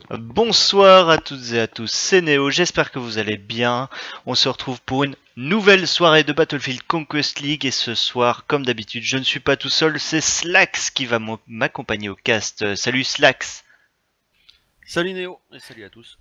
Bonsoir à toutes et à tous, c'est Néo, j'espère que vous allez bien. On se retrouve pour une nouvelle soirée de Battlefield Conquest League et ce soir, comme d'habitude, je ne suis pas tout seul, c'est Slax qui va m'accompagner au cast. Salut Slax. Salut Néo et salut à tous.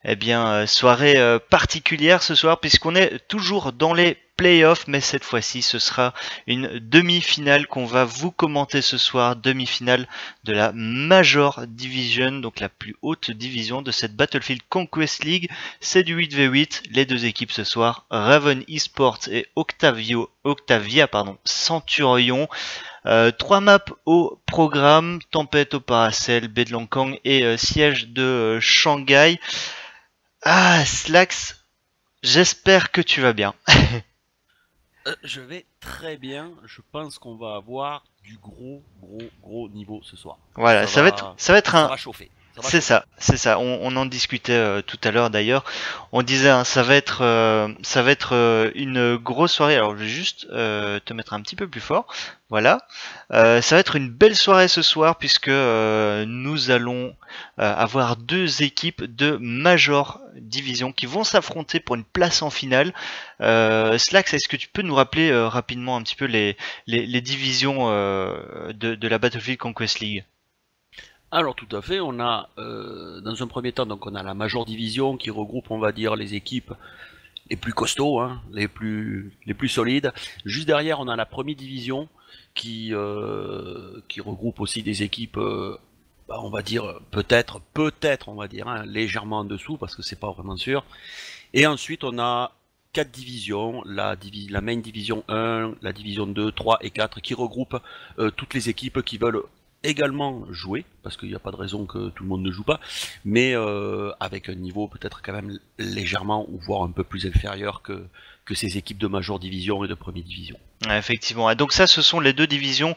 Eh bien, soirée particulière ce soir puisqu'on est toujours dans les playoffs, mais cette fois-ci ce sera une demi-finale qu'on va vous commenter ce soir, demi-finale de la Major Division, donc la plus haute division de cette Battlefield Conquest League. C'est du 8v8, les deux équipes ce soir, Raven Esports et Octavia Centurion. Trois maps au programme, Tempête au Paracel, Baie de Langkang et Siège de Shanghai. Ah, Slax, j'espère que tu vas bien. Je vais très bien, je pense qu'on va avoir du gros niveau ce soir. Voilà, ça va être ça un, va chauffer. c'est ça. On en discutait tout à l'heure d'ailleurs. On disait, hein, ça va être une grosse soirée. Alors, je vais juste te mettre un petit peu plus fort. Voilà. Ça va être une belle soirée ce soir puisque nous allons avoir deux équipes de Major Division qui vont s'affronter pour une place en finale. Slax, est-ce que tu peux nous rappeler rapidement un petit peu les divisions de la Battlefield Conquest League? Alors tout à fait, on a dans un premier temps donc on a la Major Division qui regroupe on va dire les équipes les plus costauds, hein, les plus solides. Juste derrière on a la Première Division qui regroupe aussi des équipes on va dire peut-être on va dire hein, légèrement en dessous parce que c'est pas vraiment sûr. Et ensuite on a quatre divisions, la main division 1, la division 2, 3 et 4 qui regroupent toutes les équipes qui veulent également jouer, parce qu'il n'y a pas de raison que tout le monde ne joue pas, mais avec un niveau peut-être quand même légèrement ou voire un peu plus inférieur que ces équipes de Major Division et de Première Division. Ouais, effectivement. Et donc ça, ce sont les deux divisions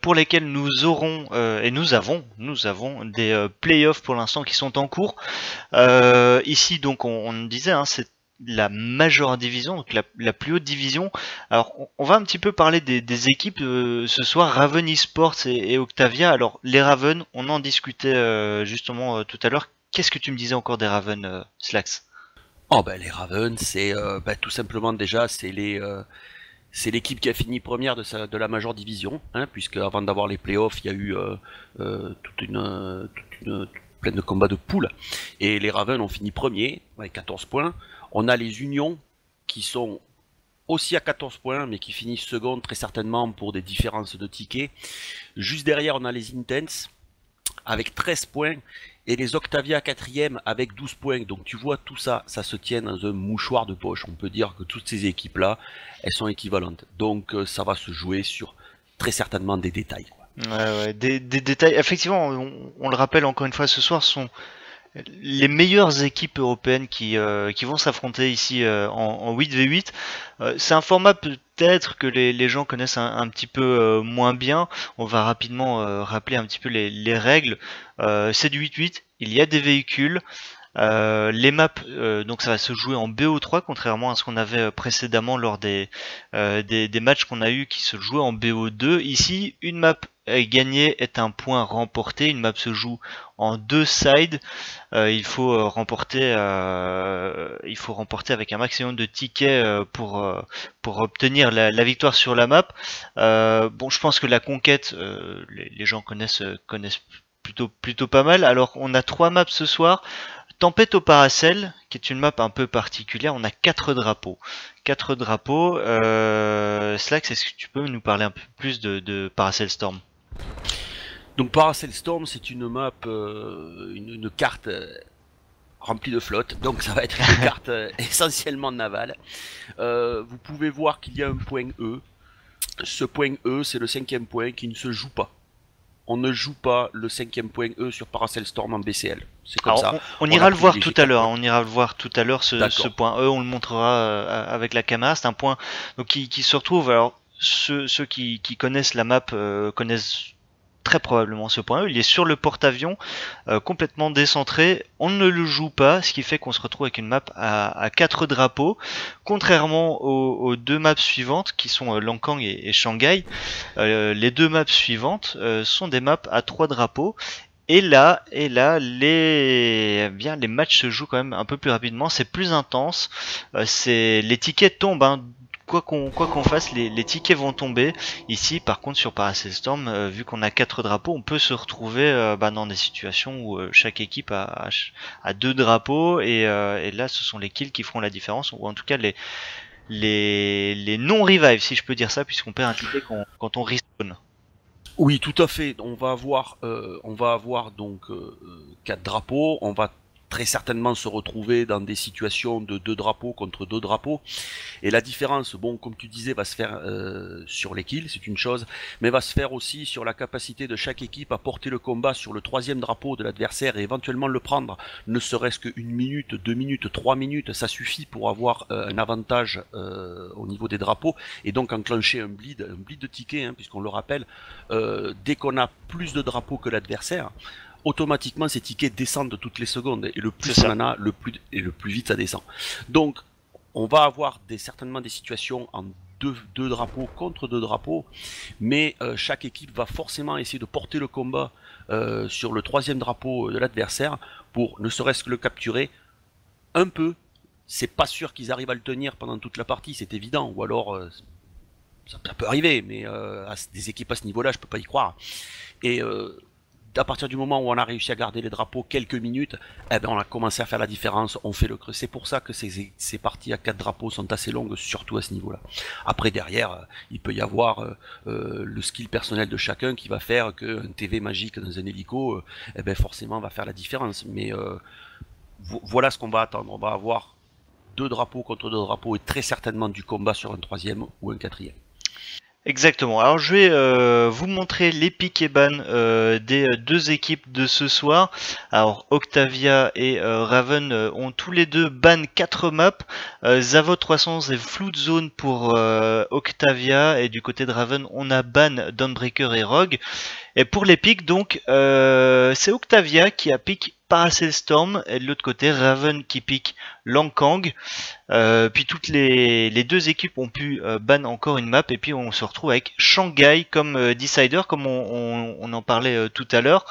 pour lesquelles nous aurons et nous avons des playoffs pour l'instant qui sont en cours. Ici, donc, on disait, hein, c'est la Major Division, donc la plus haute division. Alors, on va un petit peu parler des équipes ce soir, Raven Esports et Octavia. Alors, les Raven, on en discutait justement tout à l'heure. Qu'est-ce que tu me disais encore des Raven, Slax? Oh ben les Ravens, c'est tout simplement déjà c'est l'équipe qui a fini première de la Major Division, hein, puisque avant d'avoir les playoffs, il y a eu plein de combats de poules, et les Ravens ont fini premier avec 14 points. On a les Unions qui sont aussi à 14 points, mais qui finissent second très certainement pour des différences de tickets. Juste derrière, on a les Intense avec 13 points et les Octavia 4ème avec 12 points. Donc tu vois, tout ça, ça se tient dans un mouchoir de poche. On peut dire que toutes ces équipes-là, elles sont équivalentes. Donc ça va se jouer sur très certainement des détails, quoi. Ouais, des détails. Effectivement, on le rappelle encore une fois, ce soir sont les meilleures équipes européennes qui vont s'affronter ici en 8v8. C'est un format peut-être que les gens connaissent un petit peu moins bien. On va rapidement rappeler un petit peu les règles. C'est du 8-8, il y a des véhicules. Les maps, donc ça va se jouer en BO3 contrairement à ce qu'on avait précédemment lors des matchs qu'on a eu qui se jouaient en BO2. Ici, une map gagnée est un point remporté. Une map se joue en deux sides. Il faut remporter avec un maximum de tickets pour obtenir la victoire sur la map. Bon, je pense que la conquête, les gens connaissent plutôt pas mal. Alors, on a trois maps ce soir. Tempête au Paracel, qui est une map un peu particulière, on a quatre drapeaux. Quatre drapeaux. Slax, est-ce que tu peux nous parler un peu plus de Paracel Storm? Donc Paracel Storm, c'est une map, une carte remplie de flotte. Donc ça va être une carte essentiellement navale. Vous pouvez voir qu'il y a un point E. Ce point E, c'est le 5ème point qui ne se joue pas. On ne joue pas le 5ème point E sur Paracel Storm en BCL. C'est comme Alors, ça. on On ira a le voir tout à privilégié 4 l'heure. points. On ira le voir tout à l'heure ce point E. On le montrera avec la caméra. C'est un point donc qui se retrouve. Alors ceux qui connaissent la map connaissent très probablement ce point E. Il est sur le porte-avions, complètement décentré. On ne le joue pas, ce qui fait qu'on se retrouve avec une map à 4 drapeaux, contrairement aux deux maps suivantes qui sont Langkang et Shanghai. Les deux maps suivantes sont des maps à 3 drapeaux. Les matchs se jouent quand même un peu plus rapidement, c'est plus intense, les tickets tombent, hein. Quoi qu'on fasse, les tickets vont tomber. Ici, par contre, sur Paracel Storm, vu qu'on a 4 drapeaux, on peut se retrouver dans des situations où chaque équipe a 2 drapeaux et là, ce sont les kills qui feront la différence, ou en tout cas les non-revives, si je peux dire ça, puisqu'on perd un ticket quand on respawn. Oui, tout à fait. On va avoir donc 4 drapeaux. On va très certainement se retrouver dans des situations de 2 drapeaux contre 2 drapeaux. Et la différence, bon, comme tu disais, va se faire sur les kills, c'est une chose, mais va se faire aussi sur la capacité de chaque équipe à porter le combat sur le 3e drapeau de l'adversaire et éventuellement le prendre, ne serait-ce qu'une minute, 2 minutes, 3 minutes, ça suffit pour avoir un avantage au niveau des drapeaux et donc enclencher un bleed de tickets, hein, puisqu'on le rappelle, dès qu'on a plus de drapeaux que l'adversaire, automatiquement ces tickets descendent toutes les secondes et le plus on en a, le plus vite ça descend. Donc on va avoir certainement des situations en deux drapeaux contre 2 drapeaux, mais chaque équipe va forcément essayer de porter le combat sur le 3e drapeau de l'adversaire pour ne serait-ce que le capturer un peu. C'est pas sûr qu'ils arrivent à le tenir pendant toute la partie, c'est évident, ou alors ça peut arriver, mais des équipes à ce niveau-là, je peux pas y croire. Et à partir du moment où on a réussi à garder les drapeaux quelques minutes, eh ben on a commencé à faire la différence, on fait le creux. C'est pour ça que ces parties à 4 drapeaux sont assez longues, surtout à ce niveau-là. Après, derrière, il peut y avoir le skill personnel de chacun qui va faire qu'un TV magique dans un hélico, eh ben forcément va faire la différence. Mais voilà ce qu'on va attendre. On va avoir 2 drapeaux contre 2 drapeaux et très certainement du combat sur un 3e ou un 4e. Exactement. Alors je vais vous montrer les pick et ban des 2 équipes de ce soir. Alors Octavia et Raven ont tous les deux ban 4 maps. Zavod 300 et Flood Zone pour Octavia, et du côté de Raven on a ban Dawnbreaker et Rogue. Et pour les picks, donc, c'est Octavia qui a pick Paracel Storm, et de l'autre côté, Raven qui pick Langkang. Puis toutes les 2 équipes ont pu ban encore une map, et puis on se retrouve avec Shanghai comme decider, comme on en parlait tout à l'heure.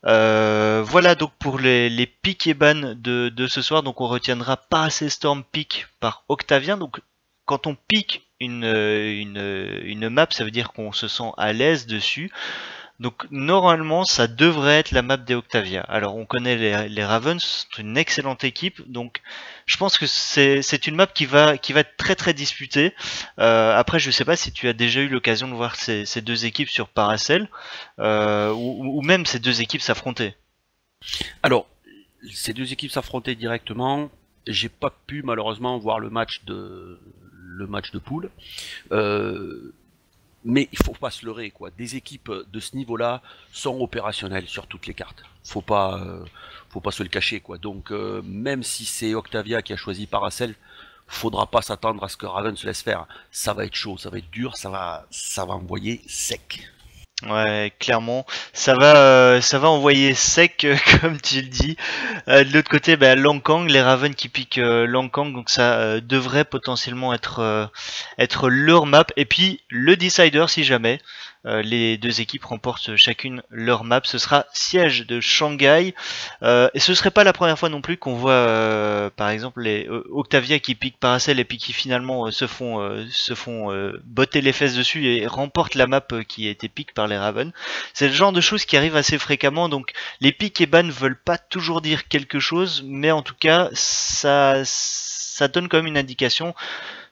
Voilà donc pour les picks et ban de ce soir. Donc on retiendra Paracel Storm pick par Octavia. Donc quand on pick une map, ça veut dire qu'on se sent à l'aise dessus. Donc normalement ça devrait être la map des Octavia. Alors on connaît les Ravens, c'est une excellente équipe, donc je pense que c'est une map qui va être très très disputée. Après je sais pas si tu as déjà eu l'occasion de voir ces 2 équipes sur Paracel, ou même ces 2 équipes s'affronter. Alors, ces 2 équipes s'affrontaient directement. J'ai pas pu malheureusement voir le match de poule. Mais il faut pas se leurrer, quoi. Des équipes de ce niveau-là sont opérationnelles sur toutes les cartes. Faut pas se le cacher, quoi. Donc même si c'est Octavia qui a choisi Paracel, faudra pas s'attendre à ce que Raven se laisse faire. Ça va être chaud, ça va être dur, ça va envoyer sec. Ouais, clairement, ça va envoyer sec, comme tu le dis. De l'autre côté, Langkang, les Ravens qui piquent Langkang, donc ça devrait potentiellement être leur map. Et puis le decider, si jamais les 2 équipes remportent chacune leur map, ce sera siège de Shanghai. Et ce serait pas la première fois non plus qu'on voit, par exemple, les Octavia qui piquent Paracel et puis qui finalement se font botter les fesses dessus et remportent la map qui a été pique par les Ravens. C'est le genre de choses qui arrivent assez fréquemment, donc les piques et ban veulent pas toujours dire quelque chose, mais en tout cas ça donne quand même une indication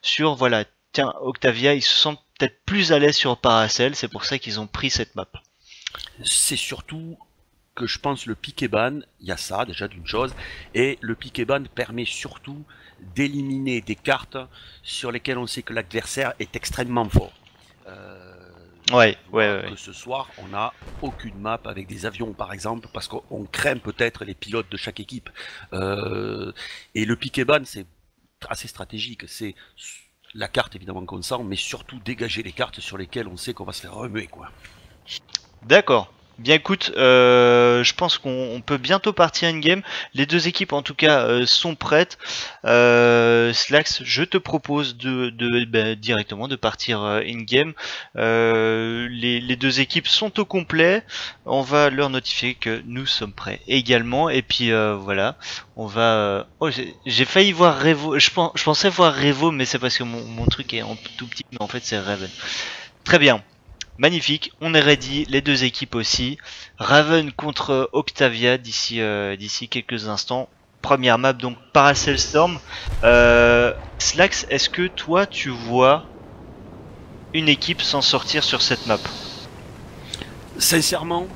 sur, voilà, tiens, Octavia ils se sentent peut-être plus à l'aise sur Paracel, c'est pour ça qu'ils ont pris cette map. C'est surtout que je pense le pick et ban, il y a ça déjà d'une chose, et le pick et ban permet surtout d'éliminer des cartes sur lesquelles on sait que l'adversaire est extrêmement fort. Ouais. Ce soir, on n'a aucune map avec des avions, par exemple, parce qu'on craint peut-être les pilotes de chaque équipe. Et le pick et ban, c'est assez stratégique. C'est la carte, évidemment, qu'on sent, mais surtout dégager les cartes sur lesquelles on sait qu'on va se faire remuer, quoi. D'accord. Bien écoute, je pense qu'on peut bientôt partir in-game. Les deux équipes en tout cas sont prêtes. Slax, je te propose directement de partir in-game. Les deux équipes sont au complet. On va leur notifier que nous sommes prêts également. Et puis voilà, on va... Oh, j'ai failli voir Revo. Je pensais voir Revo, mais c'est parce que mon truc est en tout petit. Mais en fait c'est Raven. Très bien. Magnifique, on est ready, les deux équipes aussi. Raven contre Octavia d'ici quelques instants. Première map donc Paracel Storm. Slax, est-ce que toi tu vois une équipe s'en sortir sur cette map? Sincèrement,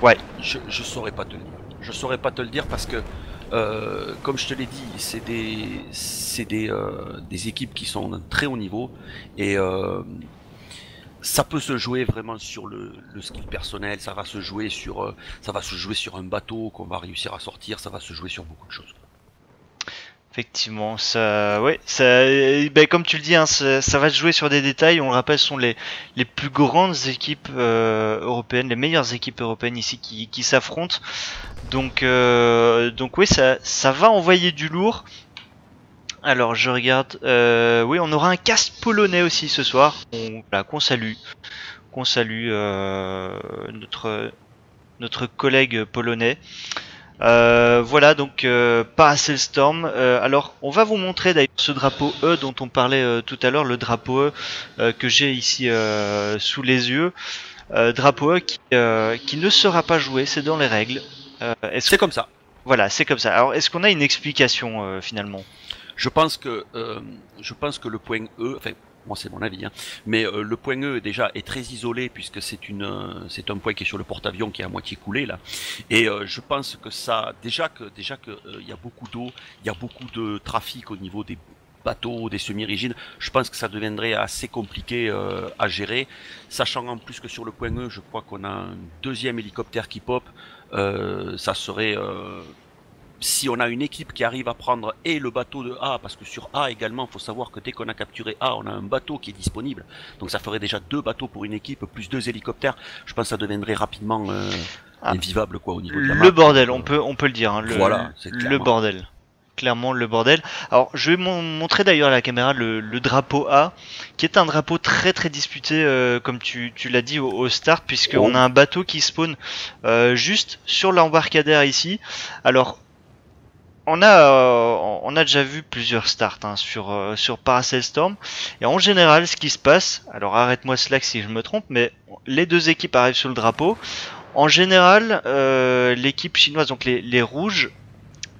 Ouais. je saurais pas te le dire. Je saurais pas te le dire parce que, comme je te l'ai dit, c'est des équipes qui sont d'un très haut niveau et ça peut se jouer vraiment sur le skill personnel, ça va se jouer sur un bateau qu'on va réussir à sortir, ça va se jouer sur beaucoup de choses. Effectivement, ça, ouais, comme tu le dis, hein, ça va se jouer sur des détails. On le rappelle, ce sont les plus grandes équipes européennes, les meilleures équipes européennes ici qui s'affrontent. Donc oui, ça va envoyer du lourd. Alors je regarde, oui, on aura un cast polonais aussi ce soir, qu'on salue, notre collègue polonais. Voilà donc Paracel Storm. Alors on va vous montrer d'ailleurs ce drapeau E dont on parlait tout à l'heure, le drapeau E que j'ai ici sous les yeux. Drapeau E qui ne sera pas joué, c'est dans les règles. C'est comme ça. Voilà, c'est comme ça. Alors est-ce qu'on a une explication finalement? Je pense que le point E, enfin moi c'est mon avis, hein, mais le point E déjà est très isolé puisque c'est un point qui est sur le porte-avions qui est à moitié coulé là, et je pense que ça déjà que il y a beaucoup d'eau, il y a beaucoup de trafic au niveau des bateaux, des semi-rigides, je pense que ça deviendrait assez compliqué à gérer, sachant en plus que sur le point E, je crois qu'on a un deuxième hélicoptère qui pop, ça serait si on a une équipe qui arrive à prendre et le bateau de A, parce que sur A également, il faut savoir que dès qu'on a capturé A, on a un bateau qui est disponible. Donc ça ferait déjà 2 bateaux pour une équipe, plus 2 hélicoptères. Je pense que ça deviendrait rapidement invivable quoi, au niveau de la map. Le bordel, on peut le dire. Hein, voilà, le bordel. Clairement le bordel. Alors je vais montrer d'ailleurs à la caméra le drapeau A, qui est un drapeau très très disputé, comme tu l'as dit au start, puisqu'on a un bateau qui spawn juste sur l'embarcadère ici. Alors on a déjà vu plusieurs starts hein, sur Paracel Storm, et en général ce qui se passe, alors arrête-moi Slack si je me trompe, mais les deux équipes arrivent sur le drapeau. En général, l'équipe chinoise, donc les rouges,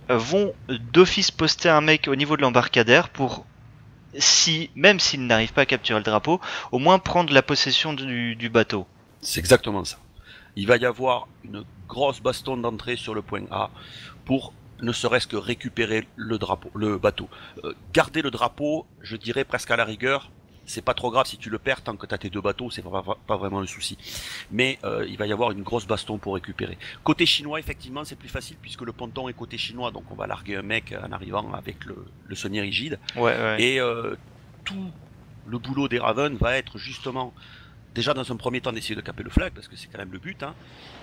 vont d'office poster un mec au niveau de l'embarcadère pour, même s'ils n'arrivent pas à capturer le drapeau, au moins prendre la possession du bateau. C'est exactement ça. Il va y avoir une grosse baston d'entrée sur le point A pour ne serait-ce que récupérer le bateau. Garder le drapeau, je dirais presque à la rigueur, c'est pas trop grave si tu le perds tant que tu as tes 2 bateaux, c'est pas vraiment le souci. Mais il va y avoir une grosse baston pour récupérer. Côté chinois, effectivement, c'est plus facile puisque le ponton est côté chinois, donc on va larguer un mec en arrivant avec le semi-rigide. Ouais. Et tout le boulot des Ravens va être justement déjà dans un premier temps d'essayer de caper le flag, parce que c'est quand même le but, hein,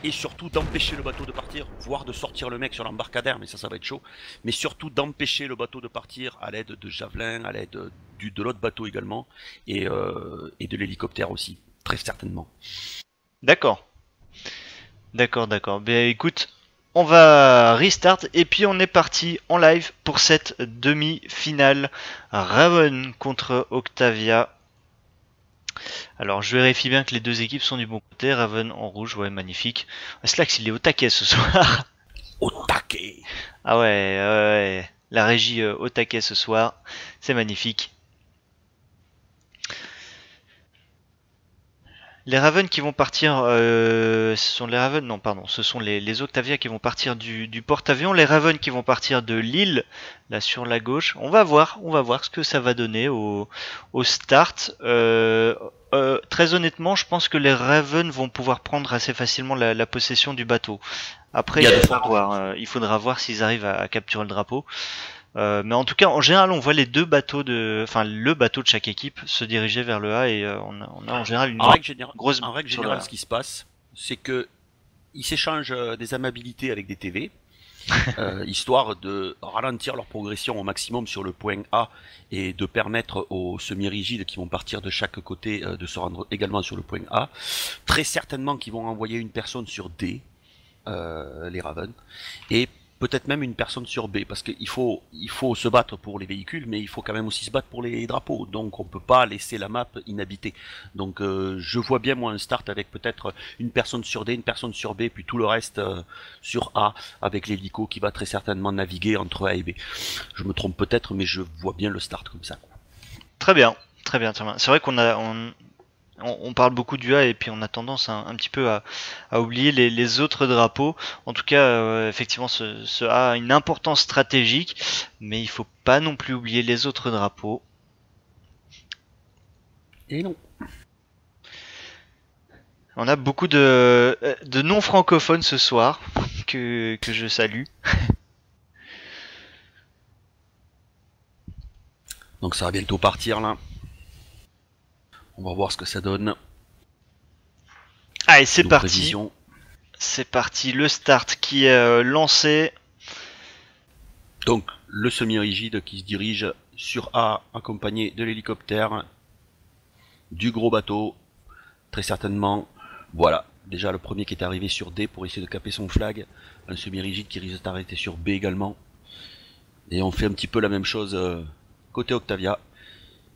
et surtout d'empêcher le bateau de partir, voire de sortir le mec sur l'embarcadère, mais ça va être chaud, mais surtout d'empêcher le bateau de partir à l'aide de javelins, à l'aide de l'autre bateau également, et de l'hélicoptère aussi, très certainement. D'accord. Ben écoute, on va restart, et puis on est parti en live pour cette demi-finale Raven contre Octavia. Alors je vérifie bien que les deux équipes sont du bon côté. Raven en rouge, ouais, magnifique. Slax, il est au taquet ce soir. Au taquet. Ah ouais. La régie au taquet ce soir, c'est magnifique. Les Ravens qui vont partir, ce sont les Ravens, non pardon, ce sont les Octavia qui vont partir du porte-avions, les Ravens qui vont partir de l'île, là sur la gauche. On va voir ce que ça va donner au start. Très honnêtement, je pense que les Ravens vont pouvoir prendre assez facilement la possession du bateau. Après, il faudra voir s'ils arrivent à capturer le drapeau. Mais en tout cas, en général, on voit les deux bateaux le bateau de chaque équipe se diriger vers le A, et on a en général une grosse. En règle générale, ce qui se passe, c'est que ils s'échangent des amabilités avec des TV, histoire de ralentir leur progression au maximum sur le point A et de permettre aux semi-rigides qui vont partir de chaque côté de se rendre également sur le point A. Très certainement qu'ils vont envoyer une personne sur D, les Ravens, et peut-être même une personne sur B, parce qu'il faut se battre pour les véhicules, mais il faut quand même aussi se battre pour les drapeaux, donc on peut pas laisser la map inhabitée. Donc je vois bien moi un start avec peut-être une personne sur D, une personne sur B, puis tout le reste sur A, avec l'hélico qui va très certainement naviguer entre A et B. Je me trompe peut-être, mais je vois bien le start comme ça. Très bien, très bien, très bien. C'est vrai on parle beaucoup du A et puis on a tendance un petit peu à oublier les autres drapeaux. En tout cas, effectivement, ce A a une importance stratégique, mais il faut pas non plus oublier les autres drapeaux. Et non. On a beaucoup de non-francophones ce soir, que je salue. Donc ça va bientôt partir là. On va voir ce que ça donne. Allez, c'est Nos parti. prévisions. C'est parti, le start qui est lancé. Donc le semi-rigide qui se dirige sur A, accompagné de l'hélicoptère, du gros bateau, très certainement. Voilà, déjà le premier qui est arrivé sur D pour essayer de caper son flag. Un semi-rigide qui risque d'arrêter sur B également. Et on fait un petit peu la même chose côté Octavia.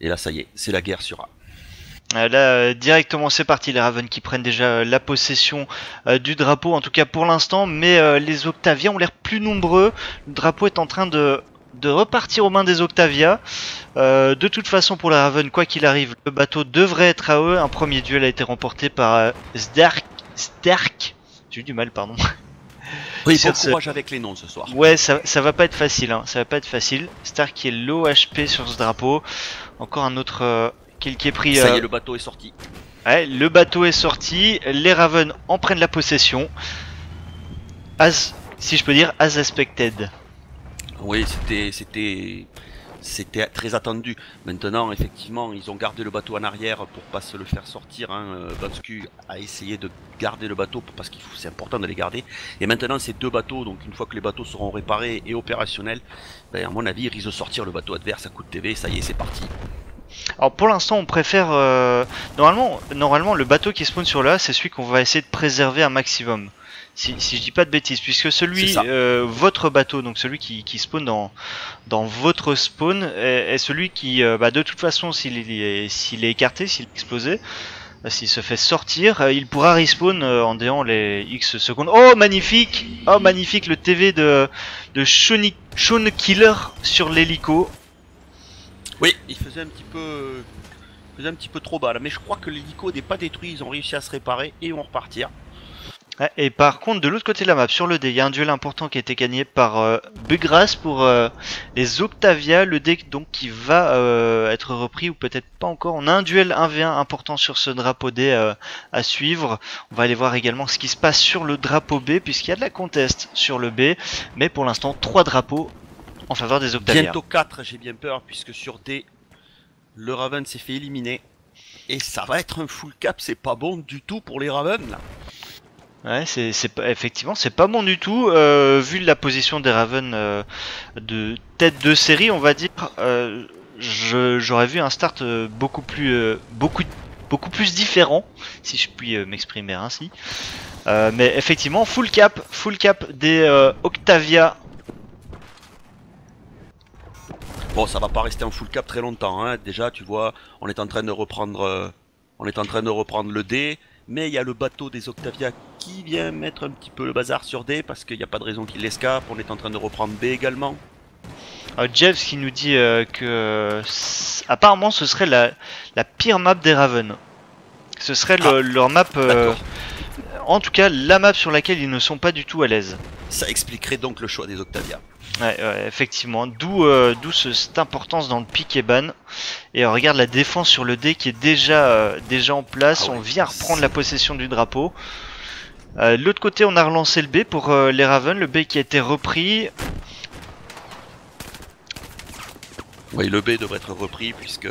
Et là ça y est, c'est la guerre sur A. Là, directement, c'est parti, les Ravens qui prennent déjà la possession du drapeau, en tout cas pour l'instant, mais les Octavia ont l'air plus nombreux. Le drapeau est en train de repartir aux mains des Octavia. De toute façon, pour les Ravens, quoi qu'il arrive, le bateau devrait être à eux. Un premier duel a été remporté par Sterk. J'ai eu du mal, pardon. Oui, bon courage avec les noms ce soir. Ouais, ça va pas être facile, hein. Ça va pas être facile. Stark qui est low HP sur ce drapeau. Encore un autre qui est pris. Ça y est, le bateau est sorti. Ouais, le bateau est sorti. Les Ravens en prennent la possession. Si je peux dire, as expected. Oui, c'était très attendu. Maintenant, effectivement, ils ont gardé le bateau en arrière pour pas se le faire sortir. Bansku a essayé de garder le bateau parce qu'il c'est important de les garder. Et maintenant, ces deux bateaux, donc une fois que les bateaux seront réparés et opérationnels, ben, à mon avis, ils risquent de sortir le bateau adverse à coup de TV. Ça y est, c'est parti. Alors pour l'instant, on préfère normalement le bateau qui spawn sur là, c'est celui qu'on va essayer de préserver un maximum. Si je dis pas de bêtises, puisque celui, votre bateau, donc celui qui spawn dans votre spawn, est celui qui, de toute façon, s'il est écarté, s'il est explosé, s'il se fait sortir, il pourra respawn en déant les X secondes. Oh magnifique le TV de Sean Killer sur l'hélico. Oui, il faisait un petit peu trop bas là, mais je crois que l'hélico n'est pas détruit, ils ont réussi à se réparer et vont repartir. Et par contre, de l'autre côté de la map, sur le dé, il y a un duel important qui a été gagné par Bugras pour les Octavia. Le dé donc qui va être repris ou peut-être pas encore. On a un duel 1v1 important sur ce drapeau D à suivre. On va aller voir également ce qui se passe sur le drapeau B puisqu'il y a de la contest sur le B. Mais pour l'instant, 3 drapeaux en faveur des Octavia. Bientôt 4, j'ai bien peur, puisque sur D, le Raven s'est fait éliminer. Et ça va être un full cap, c'est pas bon du tout pour les Ravens là. Ouais, effectivement, c'est pas bon du tout. Vu la position des Ravens de tête de série, on va dire, j'aurais vu un start beaucoup plus différent, si je puis m'exprimer ainsi. Mais effectivement, full cap des Octavia. Bon, ça va pas rester en full cap très longtemps, hein. Déjà, tu vois, on est en train de reprendre le D, mais il y a le bateau des Octavia qui vient mettre un petit peu le bazar sur D parce qu'il n'y a pas de raison qu'il l'escape. On est en train de reprendre B également. Jeff qui nous dit que apparemment ce serait la pire map des Ravens. Ce serait leur map, en tout cas la map sur laquelle ils ne sont pas du tout à l'aise. Ça expliquerait donc le choix des Octavia. Ouais, effectivement, d'où cette importance dans le pick et ban. Et on regarde la défense sur le D qui est déjà en place. On vient reprendre la possession du drapeau. De l'autre côté, on a relancé le B pour les Ravens. Le B qui a été repris. Oui, le B devrait être repris puisque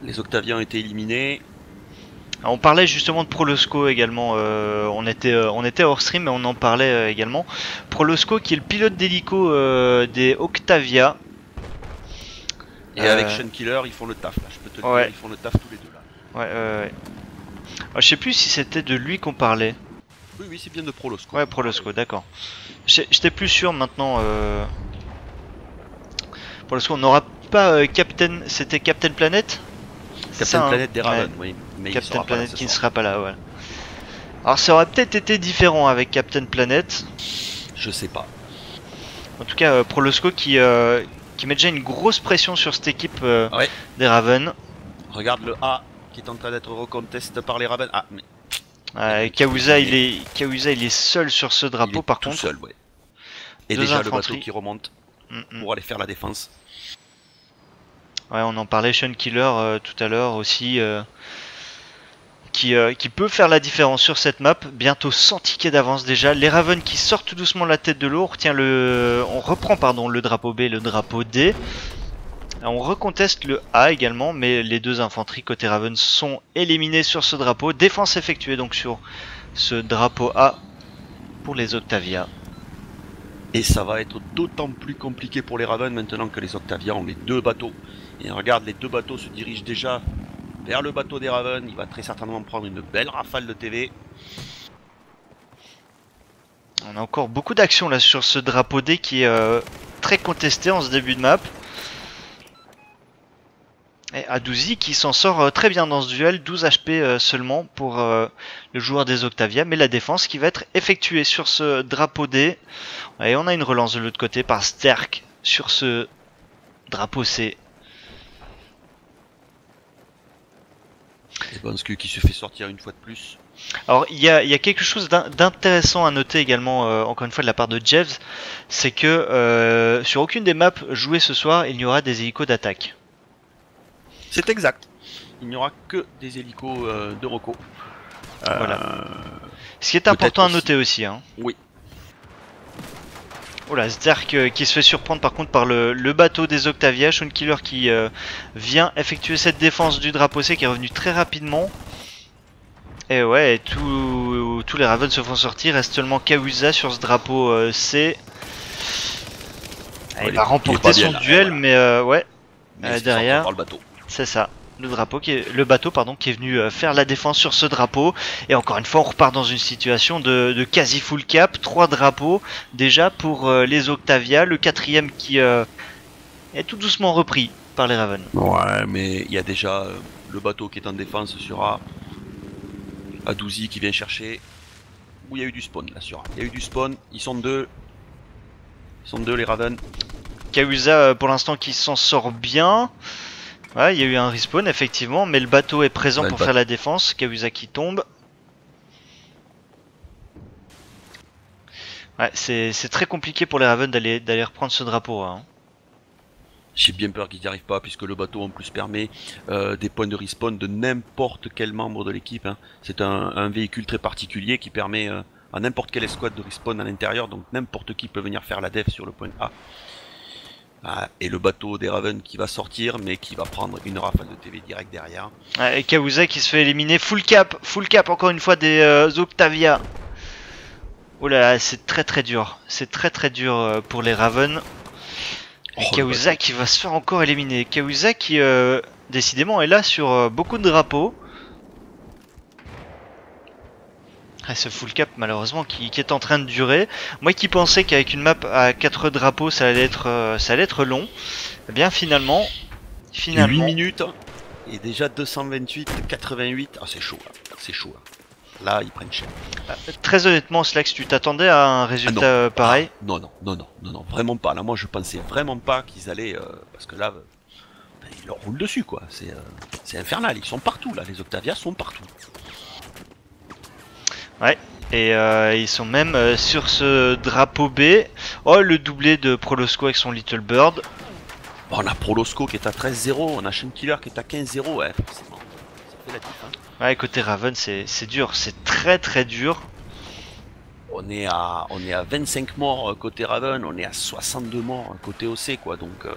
les Octaviens ont été éliminés. On parlait justement de Prolosco également, on était hors stream mais on en parlait également. Prolosco qui est le pilote d'hélico des Octavia. Et avec Sean Killer, ils font le taf là, je peux te le dire, ils font le taf tous les deux là. Ouais. Je sais plus si c'était de lui qu'on parlait. Oui, c'est bien de Prolosco. Ouais, Prolosco, d'accord. J'étais plus sûr maintenant. Prolosco, on n'aura pas Captain. C'était Captain Planet? Captain Planet des Raven, oui. Mais Captain Planet qui ne sera pas là, ouais. Alors ça aurait peut-être été différent avec Captain Planet. Je sais pas. En tout cas, Prolosco qui met déjà une grosse pression sur cette équipe des Raven. Regarde le A qui est en train d'être recontesté par les Raven. Ah, mais... Kaouza, il est seul sur ce drapeau par contre. Seul, ouais. Et déjà le bateau qui remonte pour aller faire la défense. Ouais, on en parlait, Sean Killer tout à l'heure aussi, qui peut faire la différence sur cette map. Bientôt 100 tickets d'avance déjà. Les Raven qui sortent tout doucement la tête de l'eau. On reprend le drapeau B, le drapeau D. On reconteste le A également, mais les deux infanteries côté Raven sont éliminés sur ce drapeau. Défense effectuée donc sur ce drapeau A pour les Octavia. Et ça va être d'autant plus compliqué pour les Raven maintenant que les Octavia ont les deux bateaux. Et regarde, les deux bateaux se dirigent déjà vers le bateau des Raven. Il va très certainement prendre une belle rafale de TV. On a encore beaucoup d'actions là sur ce drapeau D qui est très contesté en ce début de map. Et Adouzi qui s'en sort très bien dans ce duel, 12 HP seulement pour le joueur des Octavia, mais la défense qui va être effectuée sur ce drapeau D. Et on a une relance de l'autre côté par Sterk sur ce drapeau C. Et Bonsku qui se fait sortir une fois de plus. Alors il y a quelque chose d'intéressant à noter également, encore une fois de la part de Jeeves, c'est que sur aucune des maps jouées ce soir, il y aura des hélicos d'attaque. C'est exact. Il n'y aura que des hélicos de Rocco. Voilà. Ce qui est important à noter aussi. Hein. Oui. Voilà, Zerk qui se fait surprendre par contre par le bateau des Octavia. Sean Killer qui vient effectuer cette défense du drapeau C qui est revenu très rapidement. Et ouais, tous les Ravens se font sortir. Reste seulement Kaouza sur ce drapeau C. Il va remporter son duel, voilà. Mais ouais, derrière. C'est ça, le bateau qui est venu faire la défense sur ce drapeau. Et encore une fois, on repart dans une situation de quasi full cap. 3 drapeaux déjà pour les Octavia. Le 4ème qui est tout doucement repris par les Ravens. Ouais, mais il y a déjà le bateau qui est en défense sur A. Adouzi qui vient chercher. Où il y a eu du spawn là sur A. Il y a eu du spawn, ils sont deux. Ils sont deux les Ravens. Kaouza pour l'instant qui s'en sort bien. Ouais, il y a eu un respawn effectivement, mais le bateau est présent pour faire la défense. Kaouza qui tombe. Ouais, c'est très compliqué pour les Ravens d'aller reprendre ce drapeau. Hein. J'ai bien peur qu'ils n'y arrivent pas, puisque le bateau en plus permet des points de respawn de n'importe quel membre de l'équipe. Hein. C'est un véhicule très particulier qui permet à n'importe quelle escouade de respawn à l'intérieur, donc n'importe qui peut venir faire la def sur le point A. Ah, et le bateau des Ravens qui va sortir, mais qui va prendre une rafale de TV direct derrière. Ah, et Kaouza qui se fait éliminer. Full cap encore une fois des Octavia. Oh là là, c'est très dur. C'est très dur pour les Ravens. Et Kaouza qui va se faire encore éliminer. Kaouza qui décidément est là sur beaucoup de drapeaux. Ah, ce full cap malheureusement qui est en train de durer. Moi qui pensais qu'avec une map à 4 drapeaux ça allait être long. Eh bien finalement 8 minutes et déjà 228, 88. Ah c'est chaud là. C'est chaud là. Là ils prennent cher. Très honnêtement Slax, tu t'attendais à un résultat pareil? Non, vraiment pas. Là moi je pensais vraiment pas qu'ils allaient parce que là ils leur roulent dessus quoi. C'est infernal, ils sont partout là, les Octavia sont partout. Ouais, et ils sont même sur ce drapeau B. Oh, le doublé de Prolosco avec son Little Bird. Bon, on a Prolosco qui est à 13-0, on a Sean Killer qui est à 15-0, ouais, forcément. Ça fait la diff, hein. Ouais, côté Raven, c'est dur, c'est très dur. On est à 25 morts côté Raven, on est à 62 morts côté OC, quoi. Donc,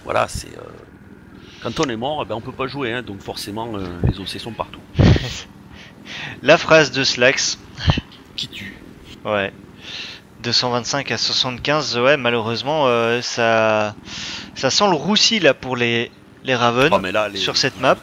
voilà, c'est... Quand on est mort, ben, on peut pas jouer, hein, donc forcément, les OC sont partout. La phrase de Slax. Qui tue. Ouais. 225 à 75, ouais, malheureusement, ça sent le roussi là pour les Raven mais là, sur cette map.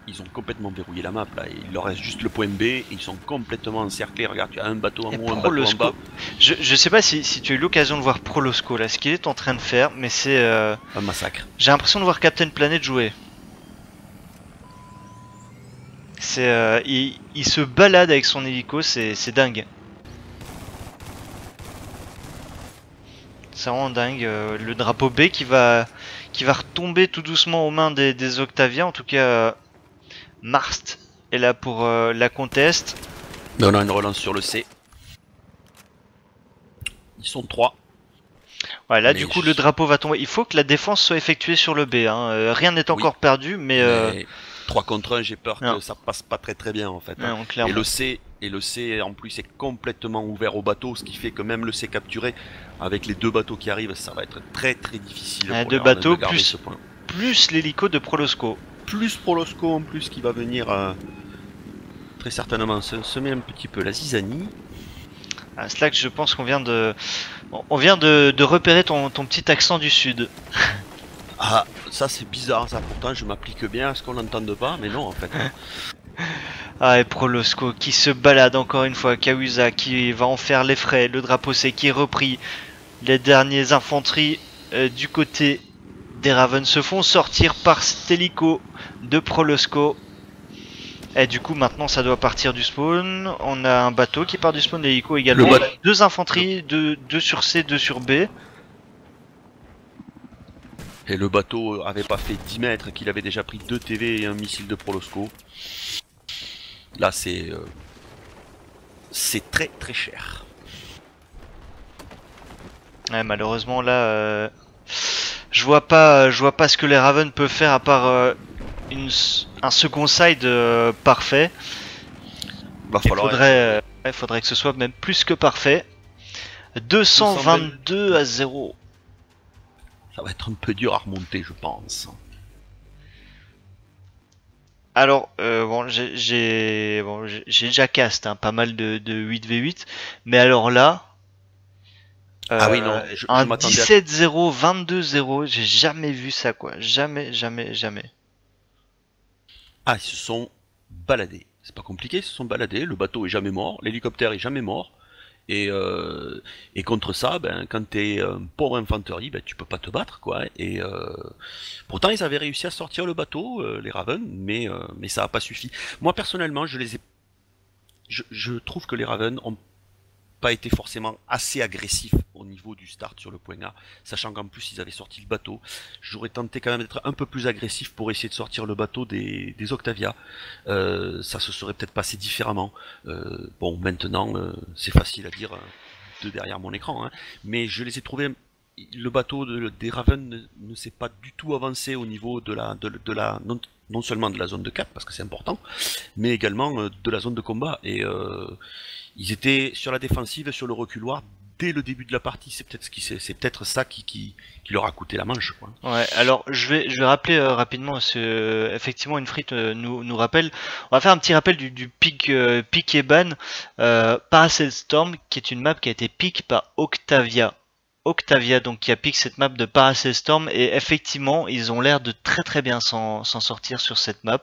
Ils ont complètement verrouillé la map là. Il leur reste juste le point B et ils sont complètement encerclés. Regarde, tu as un bateau en haut, un bateau en bas. Je sais pas si tu as eu l'occasion de voir Prolosco là, ce qu'il est en train de faire, mais c'est un massacre. J'ai l'impression de voir Captain Planet jouer. C'est il se balade avec son hélico, c'est dingue. C'est vraiment dingue. Le drapeau B qui va retomber tout doucement aux mains des Octavia. En tout cas, Marst est là pour la conteste. Mais on a une relance sur le C. Ils sont 3. Ouais, là, du coup, le drapeau va tomber. Il faut que la défense soit effectuée sur le B. Hein. Rien n'est encore perdu, mais 3 contre 1, j'ai peur que ça passe pas très bien en fait. Hein. Non, et le C en plus est complètement ouvert au bateau, ce qui fait que même le C capturé, avec les 2 bateaux qui arrivent, ça va être très difficile. 2 bateaux plus l'hélico de Prolosco. Plus Prolosco en plus qui va venir très certainement semer un petit peu la zizanie. Slack, je pense qu'on vient de repérer ton petit accent du sud. Ah, ça c'est bizarre, ça pourtant je m'applique bien à ce qu'on n'entende pas, mais non en fait. Ah, et Prolosco qui se balade encore une fois, Kawusa qui va en faire les frais, le drapeau C qui est repris, les derniers infanteries du côté des Ravens se font sortir par cet hélico de Prolosco. Et du coup maintenant ça doit partir du spawn, on a un bateau qui part du spawn, l'hélico également, 2 infanteries, 2 sur C, 2 sur B. Et le bateau avait pas fait 10 mètres qu'il avait déjà pris 2 TV et un missile de Prolosco. Là c'est très cher. Ouais, malheureusement là je vois pas ce que les Ravens peuvent faire à part un second side parfait. Il faudrait que ce soit même plus que parfait. 222 à 0. Ça va être un peu dur à remonter, je pense. Alors, j'ai déjà cast pas mal de 8v8, mais alors là, ah oui, non, un 17-0, 22-0, j'ai jamais vu ça quoi, jamais. Ah, ils se sont baladés. C'est pas compliqué, ils se sont baladés. Le bateau est jamais mort, l'hélicoptère est jamais mort. Et contre ça, ben, quand t'es pauvre infanterie, ben, tu peux pas te battre, quoi. Et pourtant, ils avaient réussi à sortir le bateau, les Ravens, mais ça a pas suffi. Moi, personnellement, je trouve que les Ravens ont pas été forcément assez agressifs au niveau du start sur le point A, sachant qu'en plus ils avaient sorti le bateau. J'aurais tenté quand même d'être un peu plus agressif pour essayer de sortir le bateau des Octavia. Ça se serait peut-être passé différemment. Bon, maintenant c'est facile à dire de derrière mon écran, hein, mais je les ai trouvés. Le bateau des Ravens ne s'est pas du tout avancé au niveau de la non seulement de la zone de cap, parce que c'est important, mais également de la zone de combat. Et ils étaient sur la défensive, sur le reculoir dès le début de la partie. C'est peut-être ça qui leur a coûté la manche, quoi. Ouais, alors je vais rappeler rapidement, effectivement une frite nous rappelle. On va faire un petit rappel du pick et ban. Paracel Storm, qui est une map qui a été pick par Octavia. Donc qui a pick cette map de Paracel Storm, et effectivement ils ont l'air de très bien s'en sortir sur cette map.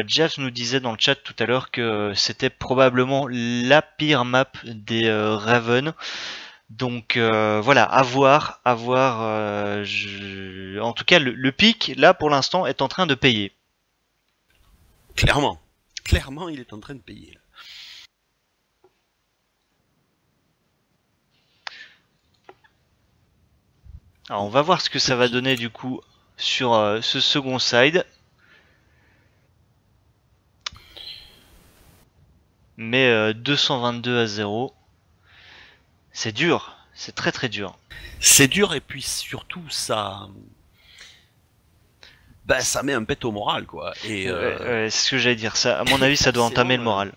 Jeff nous disait dans le chat tout à l'heure que c'était probablement la pire map des Raven. Donc voilà, à voir. En tout cas, le pic là pour l'instant est en train de payer. Clairement, il est en train de payer. Alors on va voir ce que ça va donner du coup sur ce second side. Mais 222 à 0, c'est dur, c'est très dur. C'est dur, et puis surtout ça met un pet au moral, quoi. Et c'est ce que j'allais dire, ça, à mon avis ça doit entamer le moral.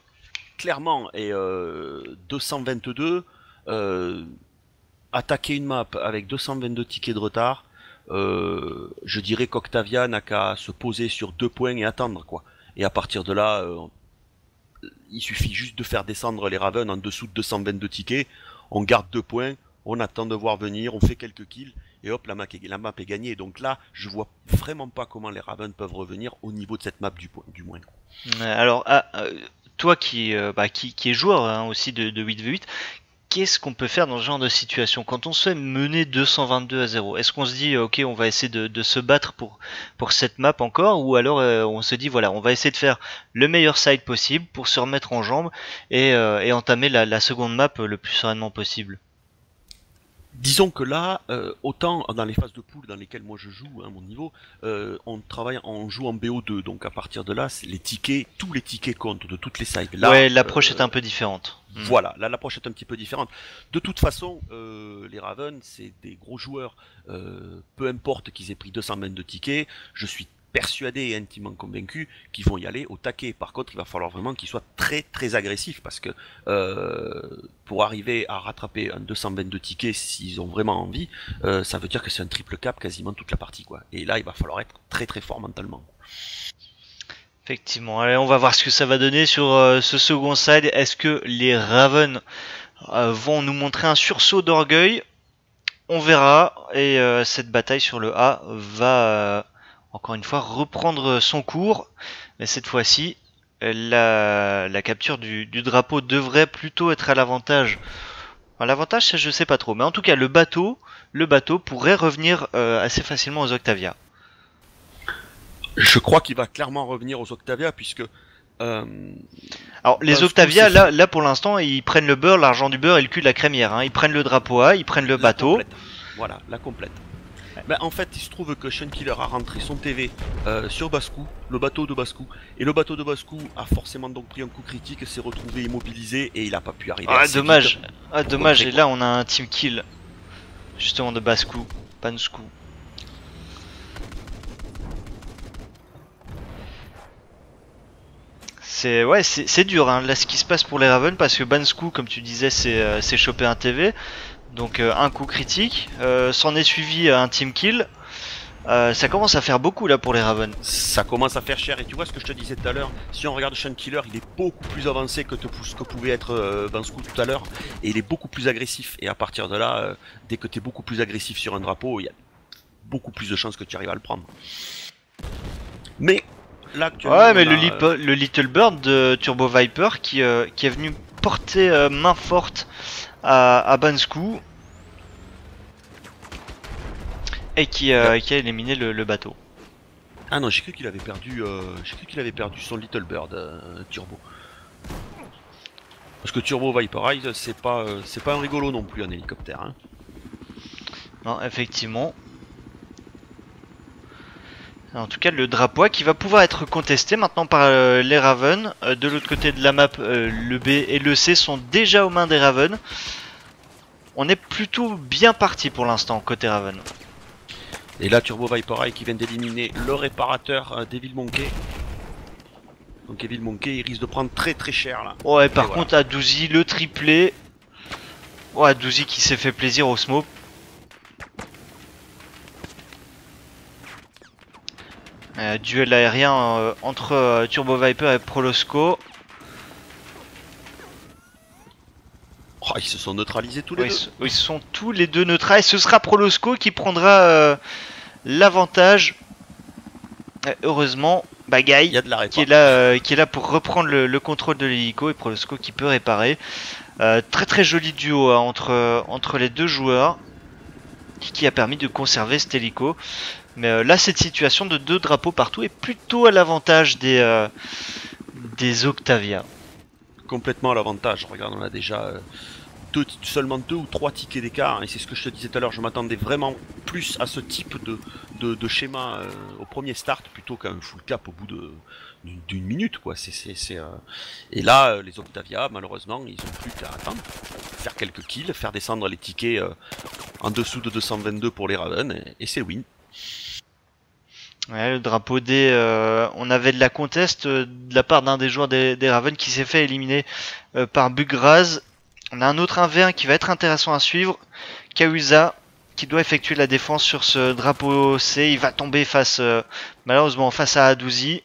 Clairement, et 222, attaquer une map avec 222 tickets de retard, je dirais qu'Octavia n'a qu'à se poser sur 2 points et attendre, quoi. et à partir de là, il suffit juste de faire descendre les Ravens en dessous de 222 tickets, on garde 2 points, on attend de voir venir, on fait quelques kills, et hop, la map est gagnée. Donc là, je vois vraiment pas comment les Ravens peuvent revenir au niveau de cette map du moins. Alors, toi qui est joueur hein, aussi de 8v8, qu'est-ce qu'on peut faire dans ce genre de situation quand on se fait mener 222-0? Est-ce qu'on se dit ok, on va essayer de se battre pour cette map encore, ou alors on se dit voilà, on va essayer de faire le meilleur side possible pour se remettre en jambes et entamer la seconde map le plus sereinement possible? Disons que là, autant dans les phases de poule dans lesquelles moi je joue, à mon niveau, on joue en BO2, donc à partir de là, les tickets, tous les tickets comptent de toutes les sides. Là, ouais, l'approche est un peu différente. Voilà, là l'approche est un petit peu différente. De toute façon, les Ravens, c'est des gros joueurs, peu importe qu'ils aient pris 222 tickets, je suis persuadé et intimement convaincu qu'ils vont y aller au taquet. Par contre, il va falloir vraiment qu'ils soient très très agressifs parce que pour arriver à rattraper un 222 tickets s'ils ont vraiment envie, ça veut dire que c'est un triple cap quasiment toute la partie quoi. Et là, il va falloir être très très fort mentalement. Effectivement, allez, on va voir ce que ça va donner sur ce second side. Est-ce que les Ravens vont nous montrer un sursaut d'orgueil? On verra. Et cette bataille sur le A va encore une fois reprendre son cours. Mais cette fois-ci, la capture du drapeau devrait plutôt être à l'avantage. Enfin, l'avantage, ça je sais pas trop. Mais en tout cas, le bateau pourrait revenir assez facilement aux Octavia. Je crois qu'il va clairement revenir aux Octavia puisque alors les Octavia là pour l'instant ils prennent le beurre, l'argent du beurre et le cul de la crémière hein. Ils prennent le drapeau A, ils prennent le bateau. Complète. Voilà, la complète. Ouais. Ben, en fait il se trouve que Shunkiller a rentré son TV sur Bascou, le bateau de Bascou, et le bateau de Bascou a forcément donc pris un coup critique, s'est retrouvé immobilisé et il a pas pu arriver. Ah dommage, dommage, et là on a un team kill justement de Bascou, Banskou. C'est dur hein, là ce qui se passe pour les Ravens parce que Banskou comme tu disais c'est chopé un TV donc un coup critique, s'en est suivi un team kill, ça commence à faire beaucoup là pour les Ravens. Ça commence à faire cher et tu vois ce que je te disais tout à l'heure, si on regarde Shunkiller il est beaucoup plus avancé que ce que pouvait être Banskou tout à l'heure et il est beaucoup plus agressif et à partir de là, dès que tu es beaucoup plus agressif sur un drapeau, il y a beaucoup plus de chances que tu arrives à le prendre. Mais là, ouais, mais le Little Bird de Turbo Viper qui est venu porter main forte à Banskou et qui a éliminé le bateau. Ah non, j'ai cru qu'il avait perdu son Little Bird, Turbo. Parce que Turbo Viperize, c'est pas un rigolo non plus un hélicoptère. Hein. Non, effectivement. En tout cas, le drapeau qui va pouvoir être contesté maintenant par les Ravens. De l'autre côté de la map, le B et le C sont déjà aux mains des Ravens. On est plutôt bien parti pour l'instant côté Ravens. Et là, Turbo Viper qui vient d'éliminer le réparateur Devil Monkey. Donc Devil Monkey, il risque de prendre très très cher là. Ouais, par contre, Adouzi le triplé. Ouais, Adouzi qui s'est fait plaisir au smoke. Duel aérien entre Turbo Viper et Prolosco. Oh, ils se sont neutralisés tous les deux. Ils sont tous les deux neutralisés. Ce sera Prolosco qui prendra l'avantage. Heureusement, Bagaille qui est là pour reprendre le contrôle de l'hélico et Prolosco qui peut réparer. Très très joli duo hein, entre les deux joueurs qui a permis de conserver cet hélico. Mais là, cette situation de 2 drapeaux partout est plutôt à l'avantage des Octavia. Complètement à l'avantage. Regarde, on a déjà seulement 2 ou 3 tickets d'écart. Et c'est ce que je te disais tout à l'heure. Je m'attendais vraiment plus à ce type de schéma au premier start plutôt qu'à un full cap au bout d'une minute. Quoi. Et là, les Octavia, malheureusement, ils ont plus qu'à attendre. Faire quelques kills, faire descendre les tickets en dessous de 222 pour les Ravens. Et c'est win. Ouais, le drapeau D, on avait de la conteste de la part d'un des joueurs des Ravens qui s'est fait éliminer par Bugraz. On a un autre 1v1 qui va être intéressant à suivre. Kausa qui doit effectuer la défense sur ce drapeau C. Il va tomber face, malheureusement, face à Adouzi.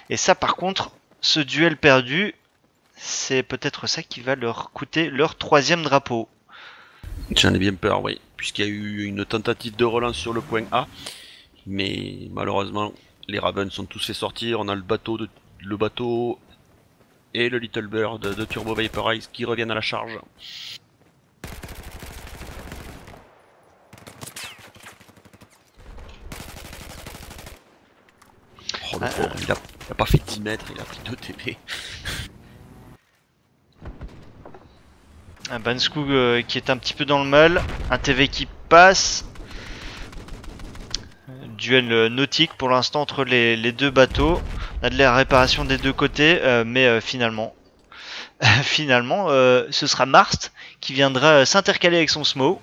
Et ça, par contre, ce duel perdu, c'est peut-être ça qui va leur coûter leur 3e drapeau. J'en ai bien peur, oui, puisqu'il y a eu une tentative de relance sur le point A, mais malheureusement, les Ravens sont tous fait sortir. On a le bateau et le Little Bird de Turbo Vaporize qui reviennent à la charge. Oh le pauvre, il a pas fait 10 mètres, il a pris 2 TP. Un Banskou qui est un petit peu dans le mal. Un TV qui passe. Duel nautique pour l'instant entre les deux bateaux. On a de la réparation des deux côtés, mais finalement, ce sera Marst qui viendra s'intercaler avec son Smo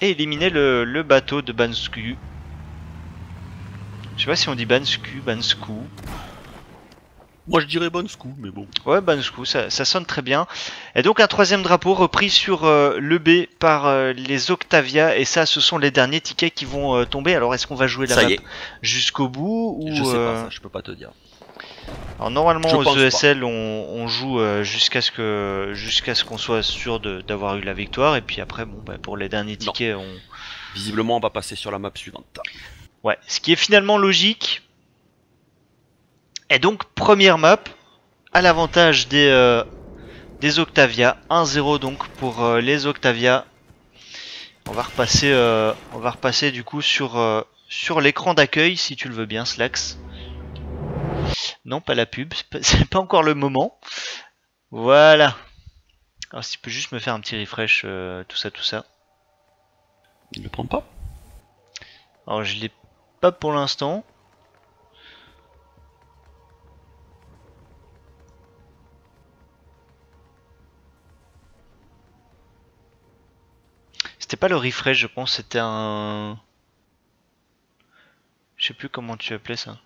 et éliminer le bateau de Banskou. Je sais pas si on dit Banskou. Moi je dirais Banskou, mais bon. Ouais, Banskou, ça sonne très bien. Et donc un 3e drapeau repris sur le B par les Octavia. Et ça, ce sont les derniers tickets qui vont tomber. Alors est-ce qu'on va jouer la map jusqu'au bout ou Je sais pas ça, je peux pas te dire. Alors normalement aux ESL on joue jusqu'à ce qu'on soit sûr d'avoir eu la victoire. Et puis après, bon, bah, pour les derniers tickets, visiblement on va passer sur la map suivante. Ouais, ce qui est finalement logique. Et donc première map à l'avantage des Octavia, 1-0 donc pour les Octavia. On va repasser du coup sur l'écran d'accueil si tu le veux bien, Slax. Non, pas la pub, c'est pas encore le moment. Voilà. Alors si tu peux juste me faire un petit refresh, tout ça. Il le prend pas. Alors je l'ai pas pour l'instant. C'était pas le refresh, je pense, c'était un... Je sais plus comment tu appelais ça.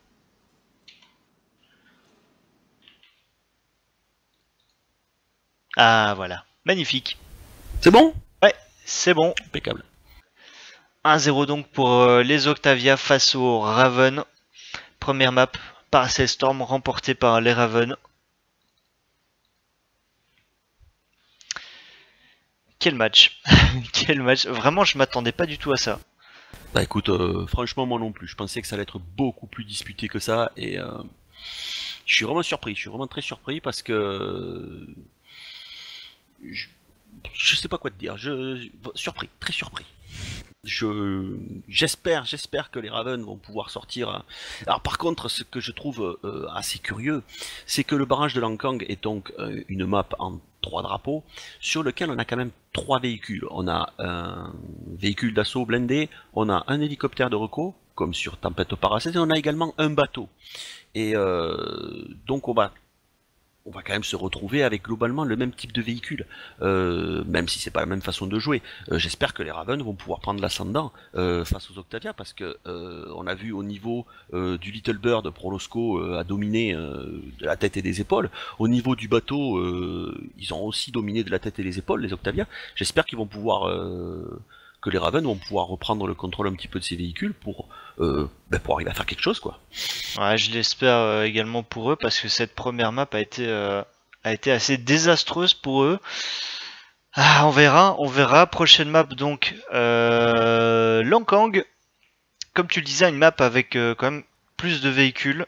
Ah voilà, magnifique. C'est bon? Ouais, c'est bon. Impeccable. 1-0 donc pour les Octavia face aux Raven. Première map, Paracel Storm remportée par les Raven. Quel match. Quel match. Vraiment, je m'attendais pas du tout à ça. Bah écoute, franchement moi non plus. Je pensais que ça allait être beaucoup plus disputé que ça et je suis vraiment surpris. Je suis vraiment très surpris parce que je sais pas quoi te dire. Surpris, très surpris. J'espère que les Ravens vont pouvoir sortir. Alors par contre, ce que je trouve assez curieux, c'est que le barrage de Langkang est donc une map en 3 drapeaux, sur lequel on a quand même 3 véhicules. On a un véhicule d'assaut blindé, on a un hélicoptère de reco, comme sur Tempête au Paracel, et on a également un bateau. Et donc on va quand même se retrouver avec globalement le même type de véhicule, même si c'est pas la même façon de jouer. J'espère que les Ravens vont pouvoir prendre l'ascendant face aux Octavia, parce que on a vu au niveau du Little Bird, Prolosco a dominé de la tête et des épaules. Au niveau du bateau, ils ont aussi dominé de la tête et des épaules, les Octavia. J'espère qu'ils vont pouvoir que les Ravens vont pouvoir reprendre le contrôle un petit peu de ces véhicules pour arriver à faire quelque chose, quoi. Ouais, je l'espère également pour eux, parce que cette première map a été assez désastreuse pour eux. Ah, on verra. Prochaine map donc Langkang. Comme tu le disais, une map avec quand même plus de véhicules,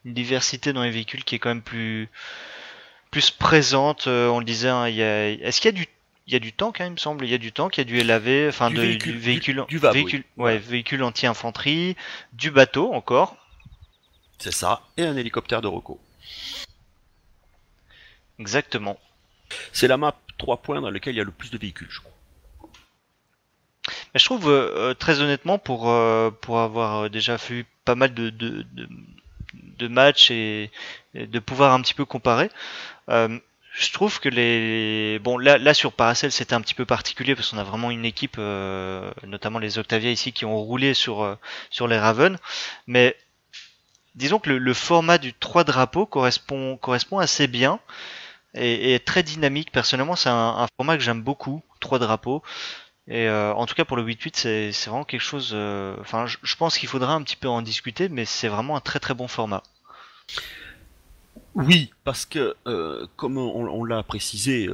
une diversité dans les véhicules qui est quand même plus présente. On le disait, hein, est-ce qu'il y a du tank, hein, il me semble. Il y a du tank, il y a du LAV, enfin du véhicule, du VAB, véhicule, oui. ouais, véhicule anti-infanterie, du bateau encore. C'est ça, et un hélicoptère de reco. Exactement. C'est la map 3 points dans laquelle il y a le plus de véhicules, je crois. Mais je trouve très honnêtement, pour avoir déjà vu pas mal de matchs et de pouvoir un petit peu comparer, je trouve que bon là sur Paracel c'était un petit peu particulier parce qu'on a vraiment une équipe, notamment les Octavia ici, qui ont roulé sur les Raven, mais disons que le format du 3 drapeaux correspond assez bien et est très dynamique. Personnellement, c'est un format que j'aime beaucoup, 3 drapeaux. Et en tout cas pour le 8-8 c'est vraiment quelque chose. Enfin, je pense qu'il faudra un petit peu en discuter, mais c'est vraiment un très très bon format. Oui, parce que comme on l'a précisé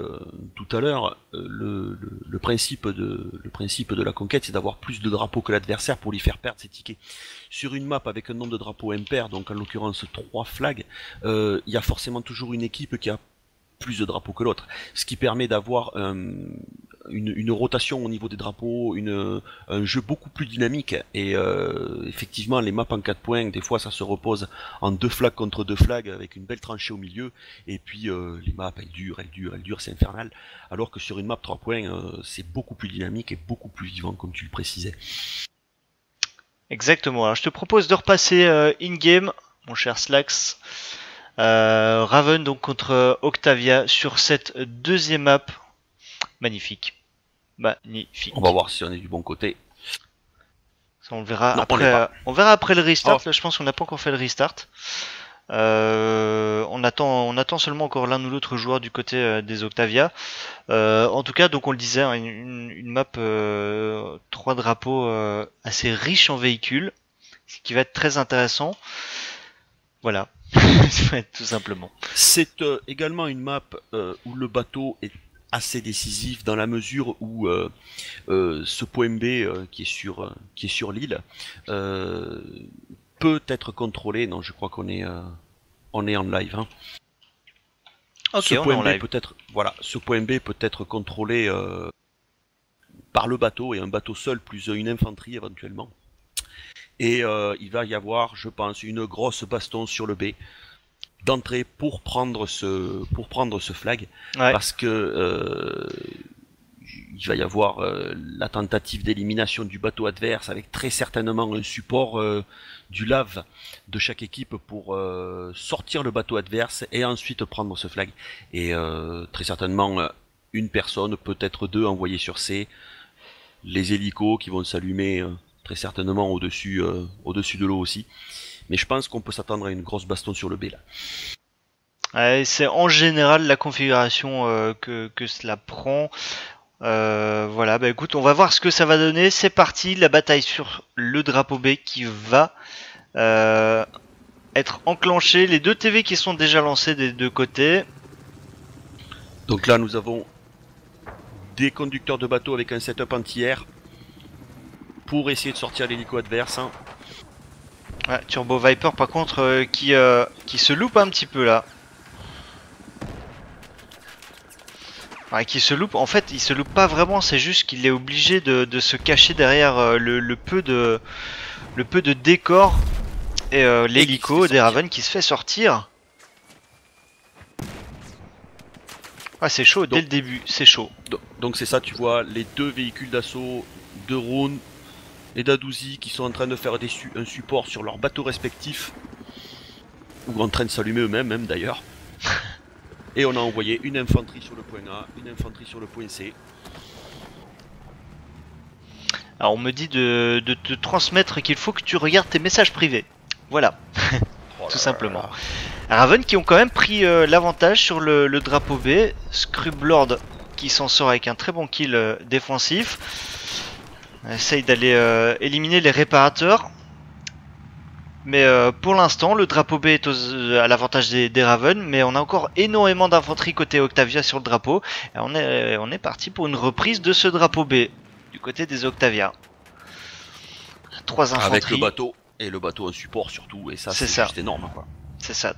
tout à l'heure, le principe de la conquête, c'est d'avoir plus de drapeaux que l'adversaire pour lui faire perdre ses tickets. Sur une map avec un nombre de drapeaux impair, donc en l'occurrence 3 flags, il y a forcément toujours une équipe qui a plus de drapeaux que l'autre, ce qui permet d'avoir une rotation au niveau des drapeaux, un jeu beaucoup plus dynamique, et effectivement les maps en 4 points, des fois ça se repose en 2 flags contre 2 flags avec une belle tranchée au milieu, et puis les maps elles durent, c'est infernal, alors que sur une map 3 points c'est beaucoup plus dynamique et beaucoup plus vivant comme tu le précisais. Exactement, alors je te propose de repasser in-game, mon cher Slax. Raven donc contre Octavia sur cette deuxième map. Magnifique. Magnifique. On va voir si on est du bon côté. Ça, on le verra Non, après. On verra après le restart. Oh. Là, je pense qu'on n'a pas encore fait le restart. On attend seulement encore l'un ou l'autre joueur du côté des Octavia. En tout cas, donc on le disait, hein, une map 3 drapeaux assez riche en véhicules, ce qui va être très intéressant. Voilà, tout simplement. C'est également une map où le bateau est assez décisif dans la mesure où ce point B qui est sur l'île peut être contrôlé. Non, je crois qu'on est en live. Hein. Ok, ce on point est en B live. ce point B peut être contrôlé par le bateau et un bateau seul plus une infanterie éventuellement. Et il va y avoir, je pense, une grosse baston sur le B d'entrée pour prendre ce flag, Ouais. parce que il va y avoir la tentative d'élimination du bateau adverse avec très certainement un support du lave de chaque équipe pour sortir le bateau adverse et ensuite prendre ce flag. Et très certainement une personne, peut-être 2 envoyés sur C, les hélicos qui vont s'allumer très certainement au-dessus de l'eau aussi. Mais je pense qu'on peut s'attendre à une grosse baston sur le B là. Ouais, c'est en général la configuration que cela prend. Voilà, bah écoute, on va voir ce que ça va donner. C'est parti, la bataille sur le drapeau B qui va être enclenchée. Les 2 TV qui sont déjà lancés des 2 côtés. Donc là, nous avons des conducteurs de bateau avec un setup anti-air pour essayer de sortir l'hélico adverse. Hein. Ouais, Turbo Viper par contre qui se loupe un petit peu là. Ouais, qui se loupe, en fait il se loupe pas vraiment, c'est juste qu'il est obligé de se cacher derrière le peu de décor et l'hélico des Raven qui se fait sortir. Ah c'est chaud, dès le début, c'est chaud. Donc c'est ça, tu vois, les 2 véhicules d'assaut de Rhône et d'Adouzi qui sont en train de faire un support sur leurs bateaux respectifs, ou en train de s'allumer eux-mêmes même d'ailleurs. Et on a envoyé une infanterie sur le point A, une infanterie sur le point C. Alors on me dit de te transmettre qu'il faut que tu regardes tes messages privés. Voilà, tout simplement. Raven qui ont quand même pris l'avantage sur le drapeau B. Scrublord qui s'en sort avec un très bon kill défensif. On essaye d'aller éliminer les réparateurs. Mais pour l'instant, le drapeau B est à l'avantage des Raven, mais on a encore énormément d'infanterie côté Octavia sur le drapeau. Et on est parti pour une reprise de ce drapeau B, du côté des Octavia. 3 infanteries. Avec le bateau, et le bateau en support surtout, et ça c'est juste énorme quoi. C'est ça.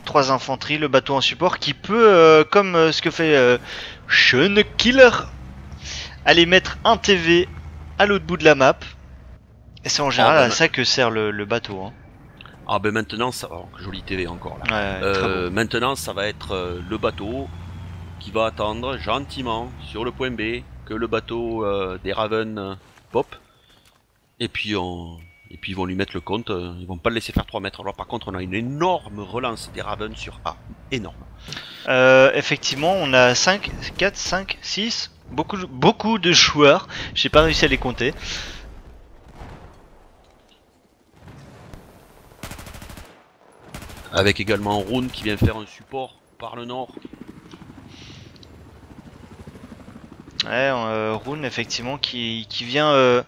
3 infanteries, le bateau en support qui peut, comme ce que fait Sean Killer, aller mettre un TV à l'autre bout de la map. Et c'est en général à ça que sert le bateau. Hein. Ah ben maintenant, ça va, joli TV encore là. Ouais, maintenant ça va être le bateau qui va attendre gentiment sur le point B que le bateau des Raven pop. Et puis ils vont lui mettre le compte, ils vont pas le laisser faire 3 mètres. Alors par contre on a une énorme relance des Raven sur A, énorme. Effectivement on a 5, 4, 5, 6, beaucoup de joueurs, j'ai pas réussi à les compter. Avec également Rune qui vient faire un support par le nord. Ouais, Rune effectivement qui vient...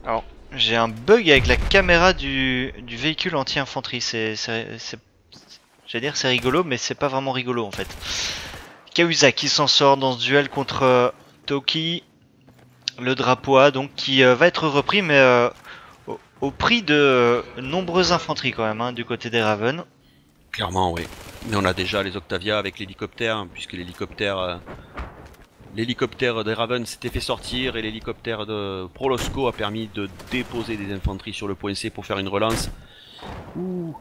Alors, j'ai un bug avec la caméra du véhicule anti-infanterie. J'allais dire c'est rigolo, mais c'est pas vraiment rigolo en fait. Kahuza qui s'en sort dans ce duel contre Toki. Le drapeau A donc qui va être repris, mais au prix de nombreuses infanteries quand même, hein, du côté des Ravens. Clairement, oui. Mais on a déjà les Octavia avec l'hélicoptère, hein, puisque l'hélicoptère des Ravens s'était fait sortir et l'hélicoptère de Prolosco a permis de déposer des infanteries sur le point C pour faire une relance. Ouh.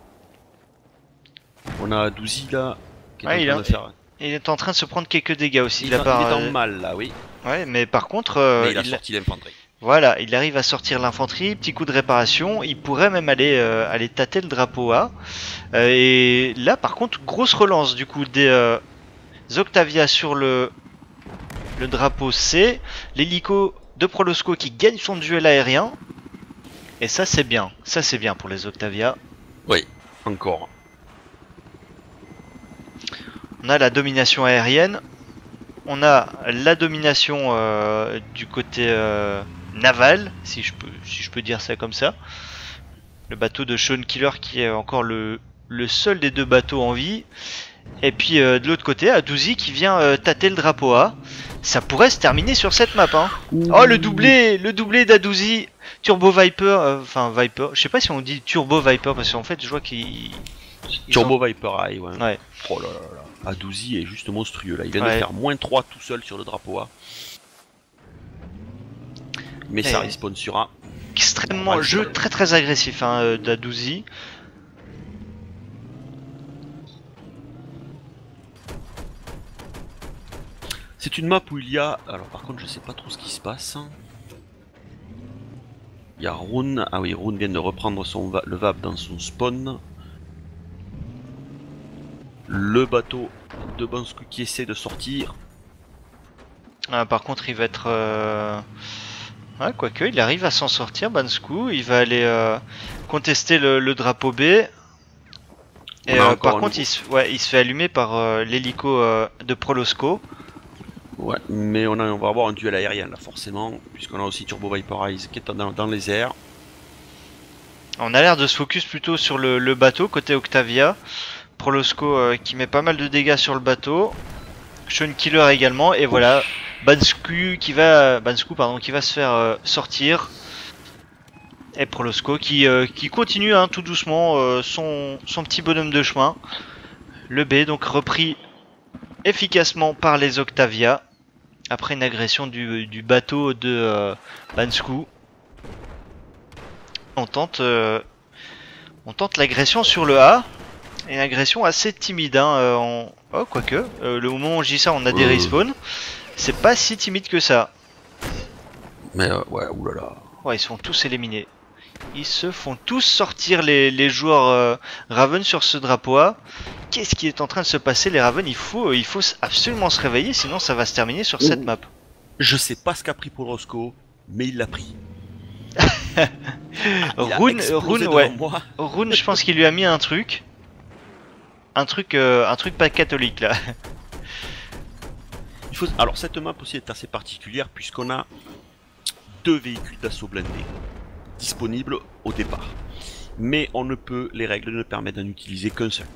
On a Douzi là, qui est en train de faire... Il est en train de se prendre quelques dégâts aussi. Il est en mal là, oui. Ouais, mais par contre... mais il a sorti l'infanterie. Voilà, il arrive à sortir l'infanterie, petit coup de réparation, il pourrait même aller tâter le drapeau A. Et là par contre, grosse relance du coup des Octavia sur le drapeau C, l'hélico de Prolosco qui gagne son duel aérien. Et ça c'est bien pour les Octavia. Oui, encore. On a la domination aérienne, on a la domination du côté naval, si je peux dire ça comme ça. Le bateau de Sean Killer qui est encore le seul des deux bateaux en vie. Et puis de l'autre côté, Adouzi qui vient tâter le drapeau A. Ça pourrait se terminer sur cette map. Hein. Oh le doublé d'Adouzi, Turbo Viper, enfin Viper. Je sais pas si on dit Turbo Viper parce qu'en fait je vois qu'il... Turbo Viper Eye, ouais. Ouais. Oh là là là. Adouzi est juste monstrueux là. Il vient de faire -3 tout seul sur le drapeau A. Mais ça respawn sur A. Extrêmement jeu très agressif hein, d'Adouzi. C'est une map où il y a... Alors par contre je sais pas trop ce qui se passe. Il y a Rune. Ah oui, Rune vient de reprendre le VAP dans son spawn. Le bateau de Banskou qui essaie de sortir. Ah, par contre il va être... Ouais, quoique il arrive à s'en sortir, Banskou. Il va aller contester le drapeau B. Et par contre il se fait allumer par l'hélico de Prolosco. Ouais, mais on va avoir un duel aérien là forcément, puisqu'on a aussi Turbo Viperize qui est dans les airs. On a l'air de se focus plutôt sur le bateau côté Octavia. Prolosco qui met pas mal de dégâts sur le bateau. Sean Killer également, et voilà, Banskou qui va se faire sortir. Et Prolosco qui continue hein, tout doucement son petit bonhomme de chemin. Le B donc repris efficacement par les Octavia après une agression du bateau de Banskou. On tente l'agression sur le A. Une agression assez timide hein, oh quoique, le moment où je dis ça on a des respawns. C'est pas si timide que ça. Mais ouais, oulala. Ouais, ils se font tous éliminer. Ils se font tous sortir les joueurs Raven sur ce drapeau A. Qu'est-ce qui est en train de se passer les Raven? Il faut absolument se réveiller, sinon ça va se terminer sur cette map. Je sais pas ce qu'a pris Prolosco, mais il l'a pris. Rune, ouais. Rune, je pense qu'il lui a mis un truc. Un truc pas catholique là. Alors cette map aussi est assez particulière puisqu'on a 2 véhicules d'assaut blindés disponibles au départ. Mais les règles ne permettent d'en utiliser qu'un seul.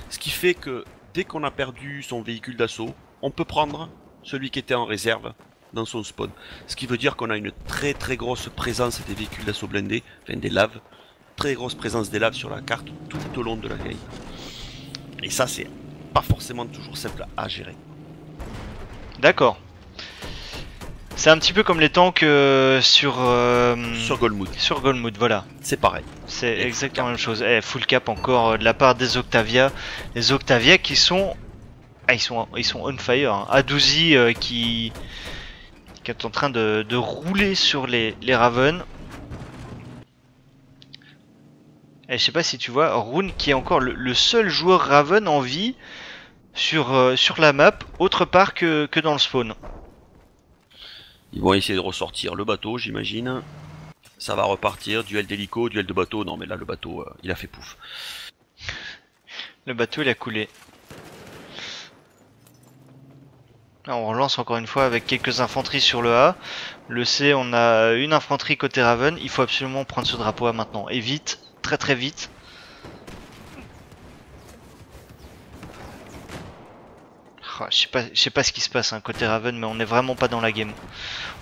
Ce qui fait que dès qu'on a perdu son véhicule d'assaut, on peut prendre celui qui était en réserve dans son spawn. Ce qui veut dire qu'on a une très grosse présence des véhicules d'assaut blindés, enfin des laves, très grosse présence des laves sur la carte tout au long de la game. Et ça c'est pas forcément toujours simple à gérer. D'accord. C'est un petit peu comme les tanks sur Goldmood. Sur Goldmood, voilà. C'est pareil. C'est exactement la même chose. Full cap encore de la part des Octavia. Les Octavia qui sont... Ah, ils sont on fire. Hein. Adouzi qui est en train de rouler sur les Raven. Et je sais pas si tu vois, Rune qui est encore le seul joueur Raven en vie sur la map, autre part que dans le spawn. Ils vont essayer de ressortir le bateau, j'imagine. Ça va repartir, duel d'hélico, duel de bateau. Non mais là le bateau, il a fait pouf. Le bateau il a coulé. Là, on relance encore une fois avec quelques infanteries sur le A. Le C, on a une infanterie côté Raven. Il faut absolument prendre ce drapeau A maintenant. Et vite, très très vite. Oh, je sais pas ce qui se passe hein, côté Raven, mais on est vraiment pas dans la game.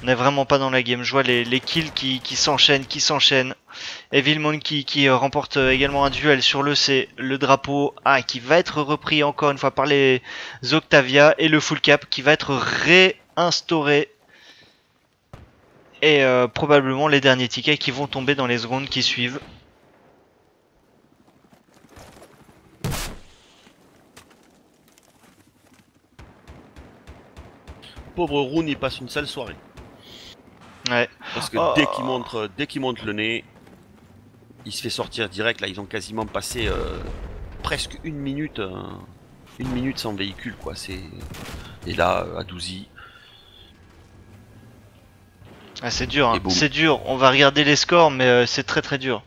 On est vraiment pas dans la game. Je vois les kills qui s'enchaînent, qui s'enchaînent. Evil Monkey qui remporte également un duel sur le C. Le drapeau A qui va être repris encore une fois par les Octavia. Et le full cap qui va être réinstauré. Et probablement les derniers tickets qui vont tomber dans les secondes qui suivent. Pauvre Rune, il passe une sale soirée. Ouais. Parce que dès qu'il monte le nez, il se fait sortir direct. Là, ils ont quasiment passé presque une minute sans véhicule, quoi. Et là, à Douzy. Ah, c'est dur, hein. C'est dur. On va regarder les scores, mais c'est très très dur.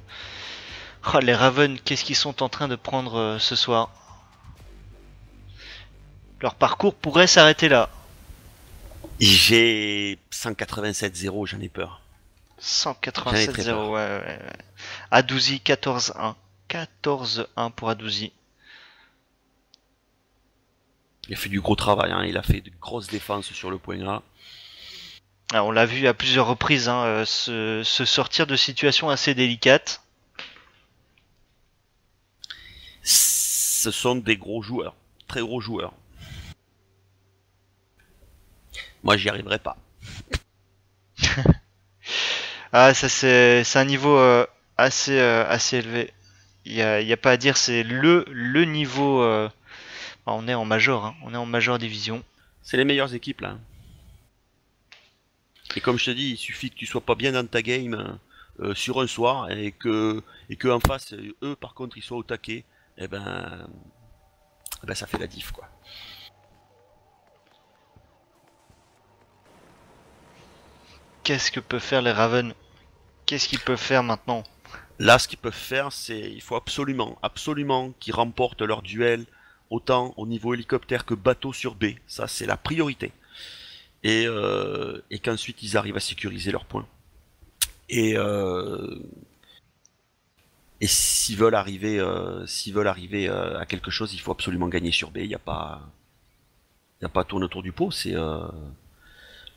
Oh, les Raven, qu'est-ce qu'ils sont en train de prendre ce soir? Leur parcours pourrait s'arrêter là. J'ai 187-0, j'en ai peur. 187-0, ouais. Adouzi 14-1. 14-1 pour Adouzi. Il a fait du gros travail, hein. Il a fait de grosses défenses sur le point A. Alors, on l'a vu à plusieurs reprises, hein, se sortir de situations assez délicates. Ce sont des gros joueurs, très gros joueurs. Moi, j'y arriverai pas. Ah, ça c'est un niveau assez élevé. Il y a pas à dire, c'est le niveau. On est en major, hein. On est en major division. C'est les meilleures équipes là. Et comme je te dis, il suffit que tu sois pas bien dans ta game sur un soir et que en face, eux par contre, ils soient au taquet. Et ben ça fait la diff quoi. Qu'est-ce que peuvent faire les Ravens? Qu'est-ce qu'ils peuvent faire maintenant? Là, ce qu'ils peuvent faire, c'est il faut absolument qu'ils remportent leur duel autant au niveau hélicoptère que bateau sur B. Ça, c'est la priorité. Et qu'ensuite ils arrivent à sécuriser leurs points. Et s'ils veulent arriver, à quelque chose, il faut absolument gagner sur B. Il n'y a pas à tourner autour du pot. C'est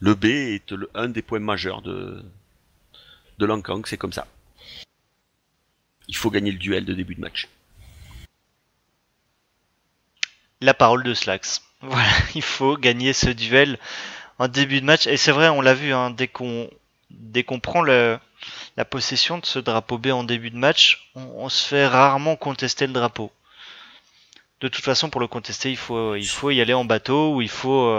le B est un des points majeurs de Langkang. C'est comme ça. Il faut gagner le duel de début de match. La parole de Slax. Voilà, il faut gagner ce duel en début de match. Et c'est vrai, on l'a vu, hein, dès qu'on prend la possession de ce drapeau B en début de match, on se fait rarement contester le drapeau. De toute façon, pour le contester, il faut y aller en bateau ou il faut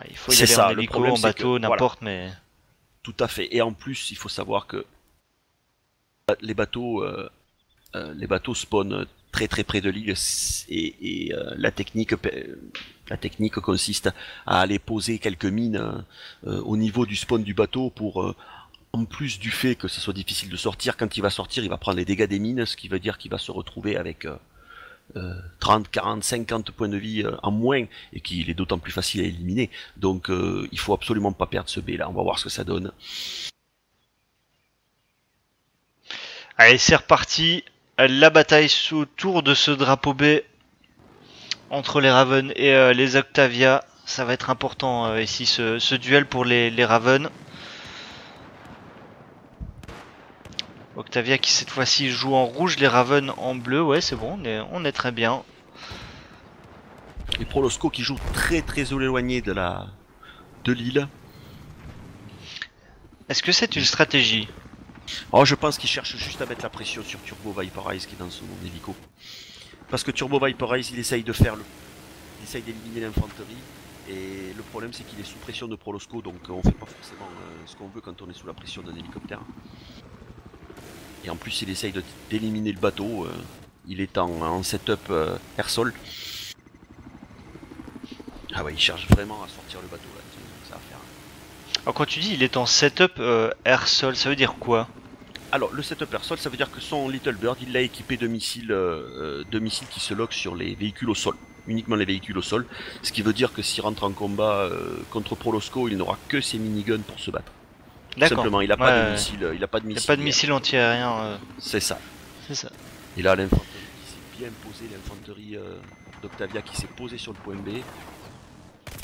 il faut y aller en hélico, en bateau, n'importe, voilà. Mais tout à fait. Et en plus, il faut savoir que les bateaux spawnent très très près de l'île et la technique consiste à aller poser quelques mines au niveau du spawn du bateau pour en plus du fait que ce soit difficile de sortir, quand il va sortir, il va prendre les dégâts des mines, ce qui veut dire qu'il va se retrouver avec 30, 40, 50 points de vie en moins et qu'il est d'autant plus facile à éliminer. Donc il faut absolument pas perdre ce B là, on va voir ce que ça donne. Allez, c'est reparti. La bataille autour de ce drapeau B entre les Ravens et les Octavia. Ça va être important ici, ce duel pour les Ravens. Octavia qui cette fois-ci joue en rouge, les Ravens en bleu. Ouais, c'est bon, on est très bien. Et Prolosco qui joue très très éloigné de l'île. Est-ce que c'est une stratégie? Oh, je pense qu'il cherche juste à mettre la pression sur Turbo Viperize qui est dans son hélico. Parce que Turbo Viperize, il essaye d'éliminer l'infanterie. Et le problème, c'est qu'il est sous pression de Prolosco, donc on fait pas forcément ce qu'on veut quand on est sous la pression d'un hélicoptère. Et en plus, il essaye d'éliminer le bateau. Il est en setup air-sol. Ah ouais, il cherche vraiment à sortir le bateau là. Ça va faire. Alors quand tu dis il est en setup air-sol, ça veut dire quoi? Alors le setup air-sol, ça veut dire que son Little Bird, il l'a équipé de missiles qui se loquent sur les véhicules au sol. uniquement les véhicules au sol, ce qui veut dire que s'il rentre en combat contre Prolosco, il n'aura que ses miniguns pour se battre. Simplement, il n'a pas de missile, il a pas de missile. Il n'y a pas de missile antiaérien. C'est ça. C'est ça. Et là, l'infanterie qui s'est bien posée, l'infanterie d'Octavia qui s'est posée sur le point B,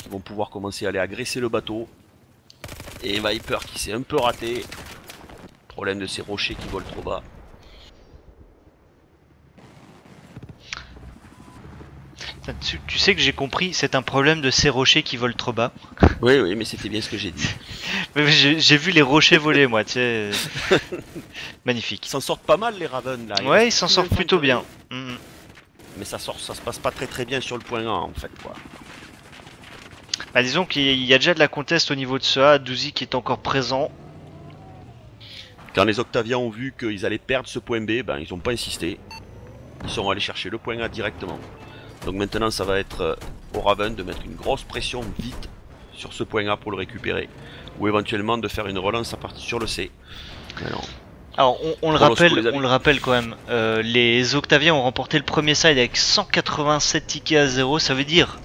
qui vont pouvoir commencer à aller agresser le bateau. Et Viper qui s'est un peu raté. Problème de ces rochers qui volent trop bas. Tu sais que j'ai compris, c'est un problème de ces rochers qui volent trop bas. Oui, oui, mais c'était bien ce que j'ai dit. J'ai vu les rochers voler, moi, tu sais. Magnifique. Ils s'en sortent pas mal, les Ravens, là. Ouais, ils s'en sortent plutôt bien. Mais ça se passe pas très bien sur le point A, en fait, quoi. Bah, disons qu'il y a déjà de la conteste au niveau de ce A, Douzi qui est encore présent. Quand les Octaviens ont vu qu'ils allaient perdre ce point B, ben ils n'ont pas insisté. Ils sont allés chercher le point A directement. Donc maintenant ça va être au Raven de mettre une grosse pression vite sur ce point A pour le récupérer. Ou éventuellement de faire une relance à partir sur le C. Alors on le rappelle quand même, les Octaviens ont remporté le premier side avec 187 tickets à 0, ça veut dire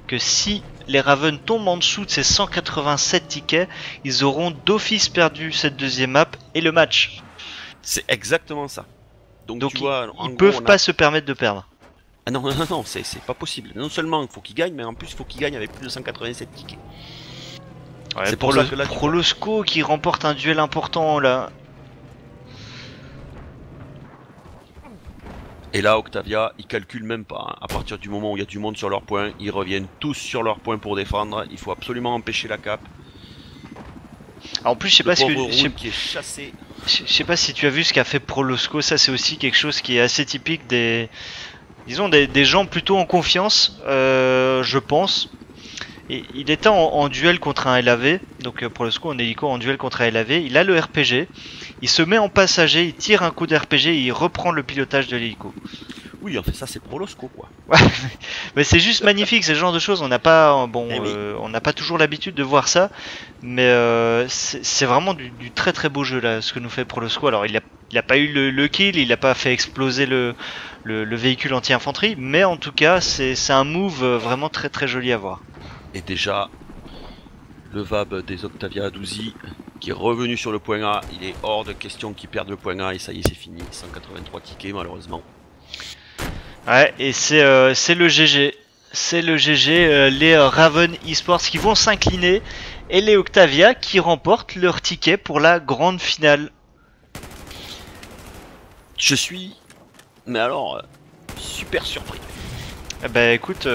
que si les Ravens tombent en dessous de ces 187 tickets, ils auront d'office perdu cette deuxième map et le match. C'est exactement ça. Donc tu vois, ils peuvent pas se permettre de perdre. Ah non, c'est pas possible. Non seulement il faut qu'ils gagnent, mais en plus il faut qu'ils gagnent avec plus de 187 tickets. Ouais, c'est pour le Prolosco qui remporte un duel important là. Et là, Octavia, ils calculent même pas. Hein. À partir du moment où il y a du monde sur leur point, ils reviennent tous sur leur point pour défendre. Il faut absolument empêcher la cape. Alors en plus, je sais pas si qui est chassé. Je sais pas si tu as vu ce qu'a fait Prolosco. Ça, c'est aussi quelque chose qui est assez typique des, disons des gens plutôt en confiance, je pense. Et il était en duel contre un LAV, donc Prolosco en hélico en duel contre un LAV. Il a le RPG. Il se met en passager, il tire un coup d'RPG et il reprend le pilotage de l'hélico. Oui, en fait, ça c'est Prolosco quoi. Mais c'est juste magnifique, ce genre de choses. On n'a pas, on n'a pas toujours l'habitude de voir ça, mais c'est vraiment du très très beau jeu là, ce que nous fait Prolosco. Alors il a pas eu le kill, il a pas fait exploser le véhicule anti-infanterie, mais en tout cas c'est un move vraiment très très joli à voir. Et déjà, le VAB des Octavia Douzi qui est revenu sur le point A, il est hors de question qu'il perde le point A et ça y est, c'est fini. 183 tickets malheureusement. Ouais, et c'est le GG. C'est le GG, les Raven Esports qui vont s'incliner et les Octavia qui remportent leur ticket pour la grande finale. Je suis, mais alors, super surpris. Bah écoute,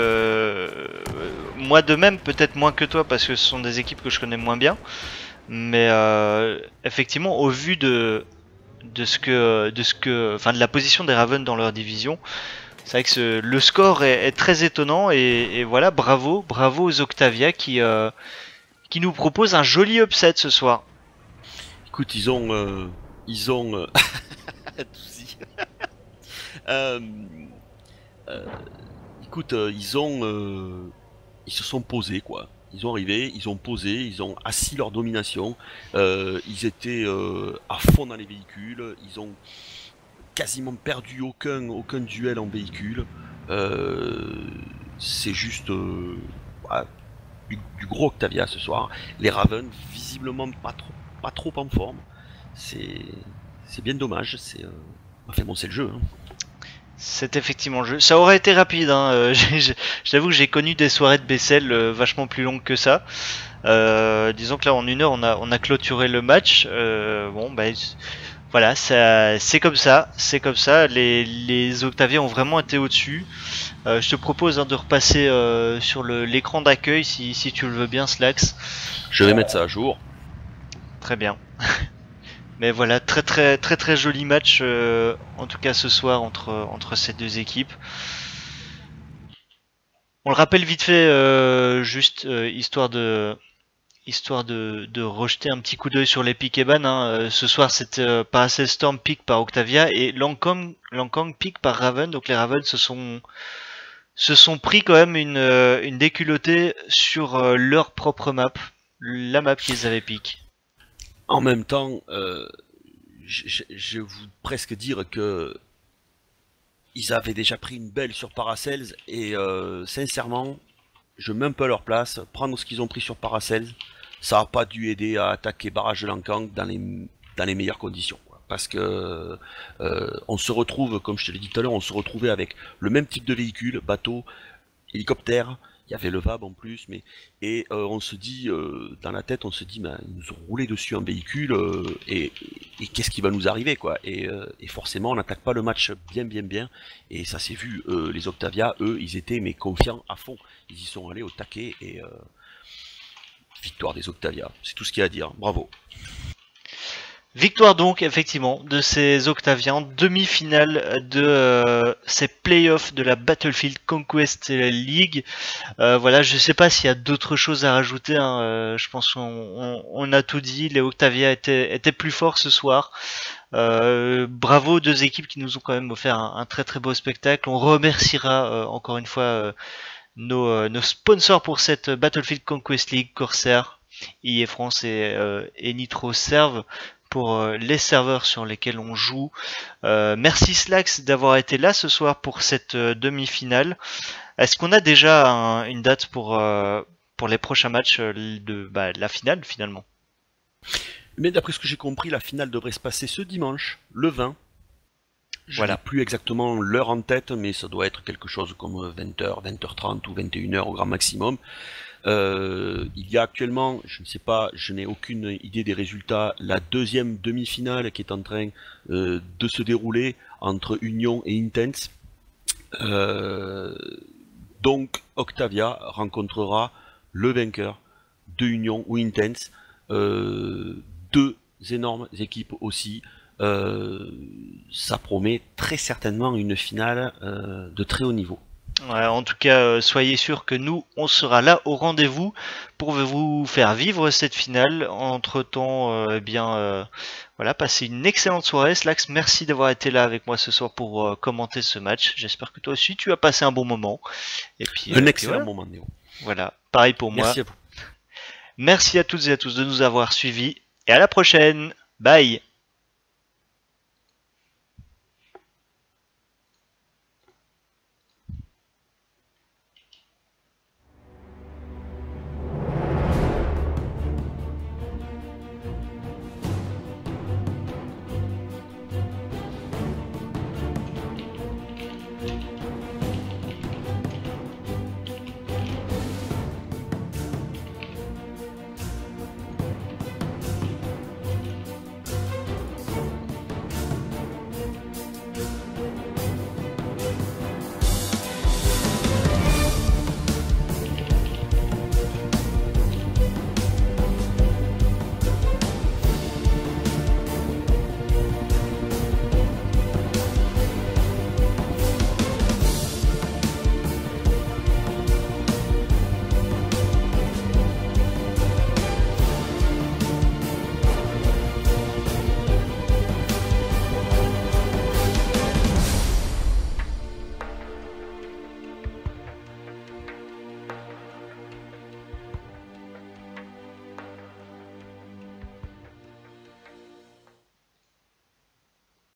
moi de même, peut-être moins que toi parce que ce sont des équipes que je connais moins bien. Mais effectivement, au vu de la position des Ravens dans leur division, c'est vrai que le score est très étonnant et voilà, bravo aux Octavia qui nous proposent un joli upset ce soir. Écoute, ils ont écoute, ils se sont posés quoi. Ils sont arrivés, ils ont posé, ils ont assis leur domination. Ils étaient à fond dans les véhicules. Ils ont quasiment perdu aucun duel en véhicule. C'est juste du gros Octavia ce soir. Les Ravens visiblement pas trop en forme. C'est bien dommage. Enfin bon, c'est le jeu. Hein. C'est effectivement le jeu. Ça aurait été rapide. Hein. J'avoue que j'ai connu des soirées de Bessel vachement plus longues que ça. Disons que là en 1 heure on a clôturé le match. Bon bah voilà, c'est comme ça. Les Octaviens ont vraiment été au-dessus. Je te propose de repasser sur l'écran d'accueil si tu le veux bien, Slax. Je vais mettre ça à jour. Très bien. Mais voilà, très joli match en tout cas ce soir entre ces deux équipes. On le rappelle vite fait, juste histoire de rejeter un petit coup d'œil sur les pick et ban. Hein. Ce soir c'était Paracel Storm pick par Octavia et Langkong pick par Raven. Donc les Ravens se sont pris quand même une déculottée sur leur propre map, la map qu'ils avaient pick. En même temps, je vais vous presque dire que ils avaient déjà pris une belle sur Paracels et sincèrement, je mets un peu à leur place. Prendre ce qu'ils ont pris sur Paracels, ça n'a pas dû aider à attaquer Barrage de Lankang dans les meilleures conditions. Parce que on se retrouve, comme je te l'ai dit tout à l'heure, on se retrouvait avec le même type de véhicule, bateau, hélicoptère. Il y avait le VAB en plus, on se dit, dans la tête, on se dit, ben, ils nous ont roulé dessus un véhicule, et qu'est-ce qui va nous arriver, quoi. Et forcément, on n'attaque pas le match bien, et ça s'est vu, les Octavia, eux, ils étaient mais confiants à fond. Ils y sont allés au taquet, et victoire des Octavia, c'est tout ce qu'il y a à dire, bravo. Victoire donc effectivement de ces Octaviens, demi-finale de ces playoffs de la Battlefield Conquest League. Voilà, je sais pas s'il y a d'autres choses à rajouter, hein. Je pense qu'on a tout dit, les Octavia étaient plus forts ce soir. Bravo aux deux équipes qui nous ont quand même offert un très très beau spectacle. On remerciera encore une fois nos sponsors pour cette Battlefield Conquest League, Corsair, EA France et Nitro servent pour les serveurs sur lesquels on joue. Merci Slax d'avoir été là ce soir pour cette demi-finale. Est-ce qu'on a déjà une date pour les prochains matchs de la finale finalement? Mais d'après ce que j'ai compris, la finale devrait se passer ce dimanche, le 20. Je n'ai plus exactement l'heure en tête, mais ça doit être quelque chose comme 20h, 20h30 ou 21h au grand maximum. Il y a actuellement, je ne sais pas, je n'ai aucune idée des résultats, la deuxième demi-finale qui est en train de se dérouler entre Union et Intense. Donc Octavia rencontrera le vainqueur de Union ou Intense. Deux énormes équipes aussi. Ça promet très certainement une finale de très haut niveau. Ouais, en tout cas, soyez sûr que nous, on sera là au rendez-vous pour vous faire vivre cette finale. Entre-temps, voilà, passez une excellente soirée. Slax, merci d'avoir été là avec moi ce soir pour commenter ce match. J'espère que toi aussi, tu as passé un bon moment. Et puis, un excellent moment, Néo. Voilà, pareil pour moi. Merci à vous. Merci à toutes et à tous de nous avoir suivis. Et à la prochaine. Bye.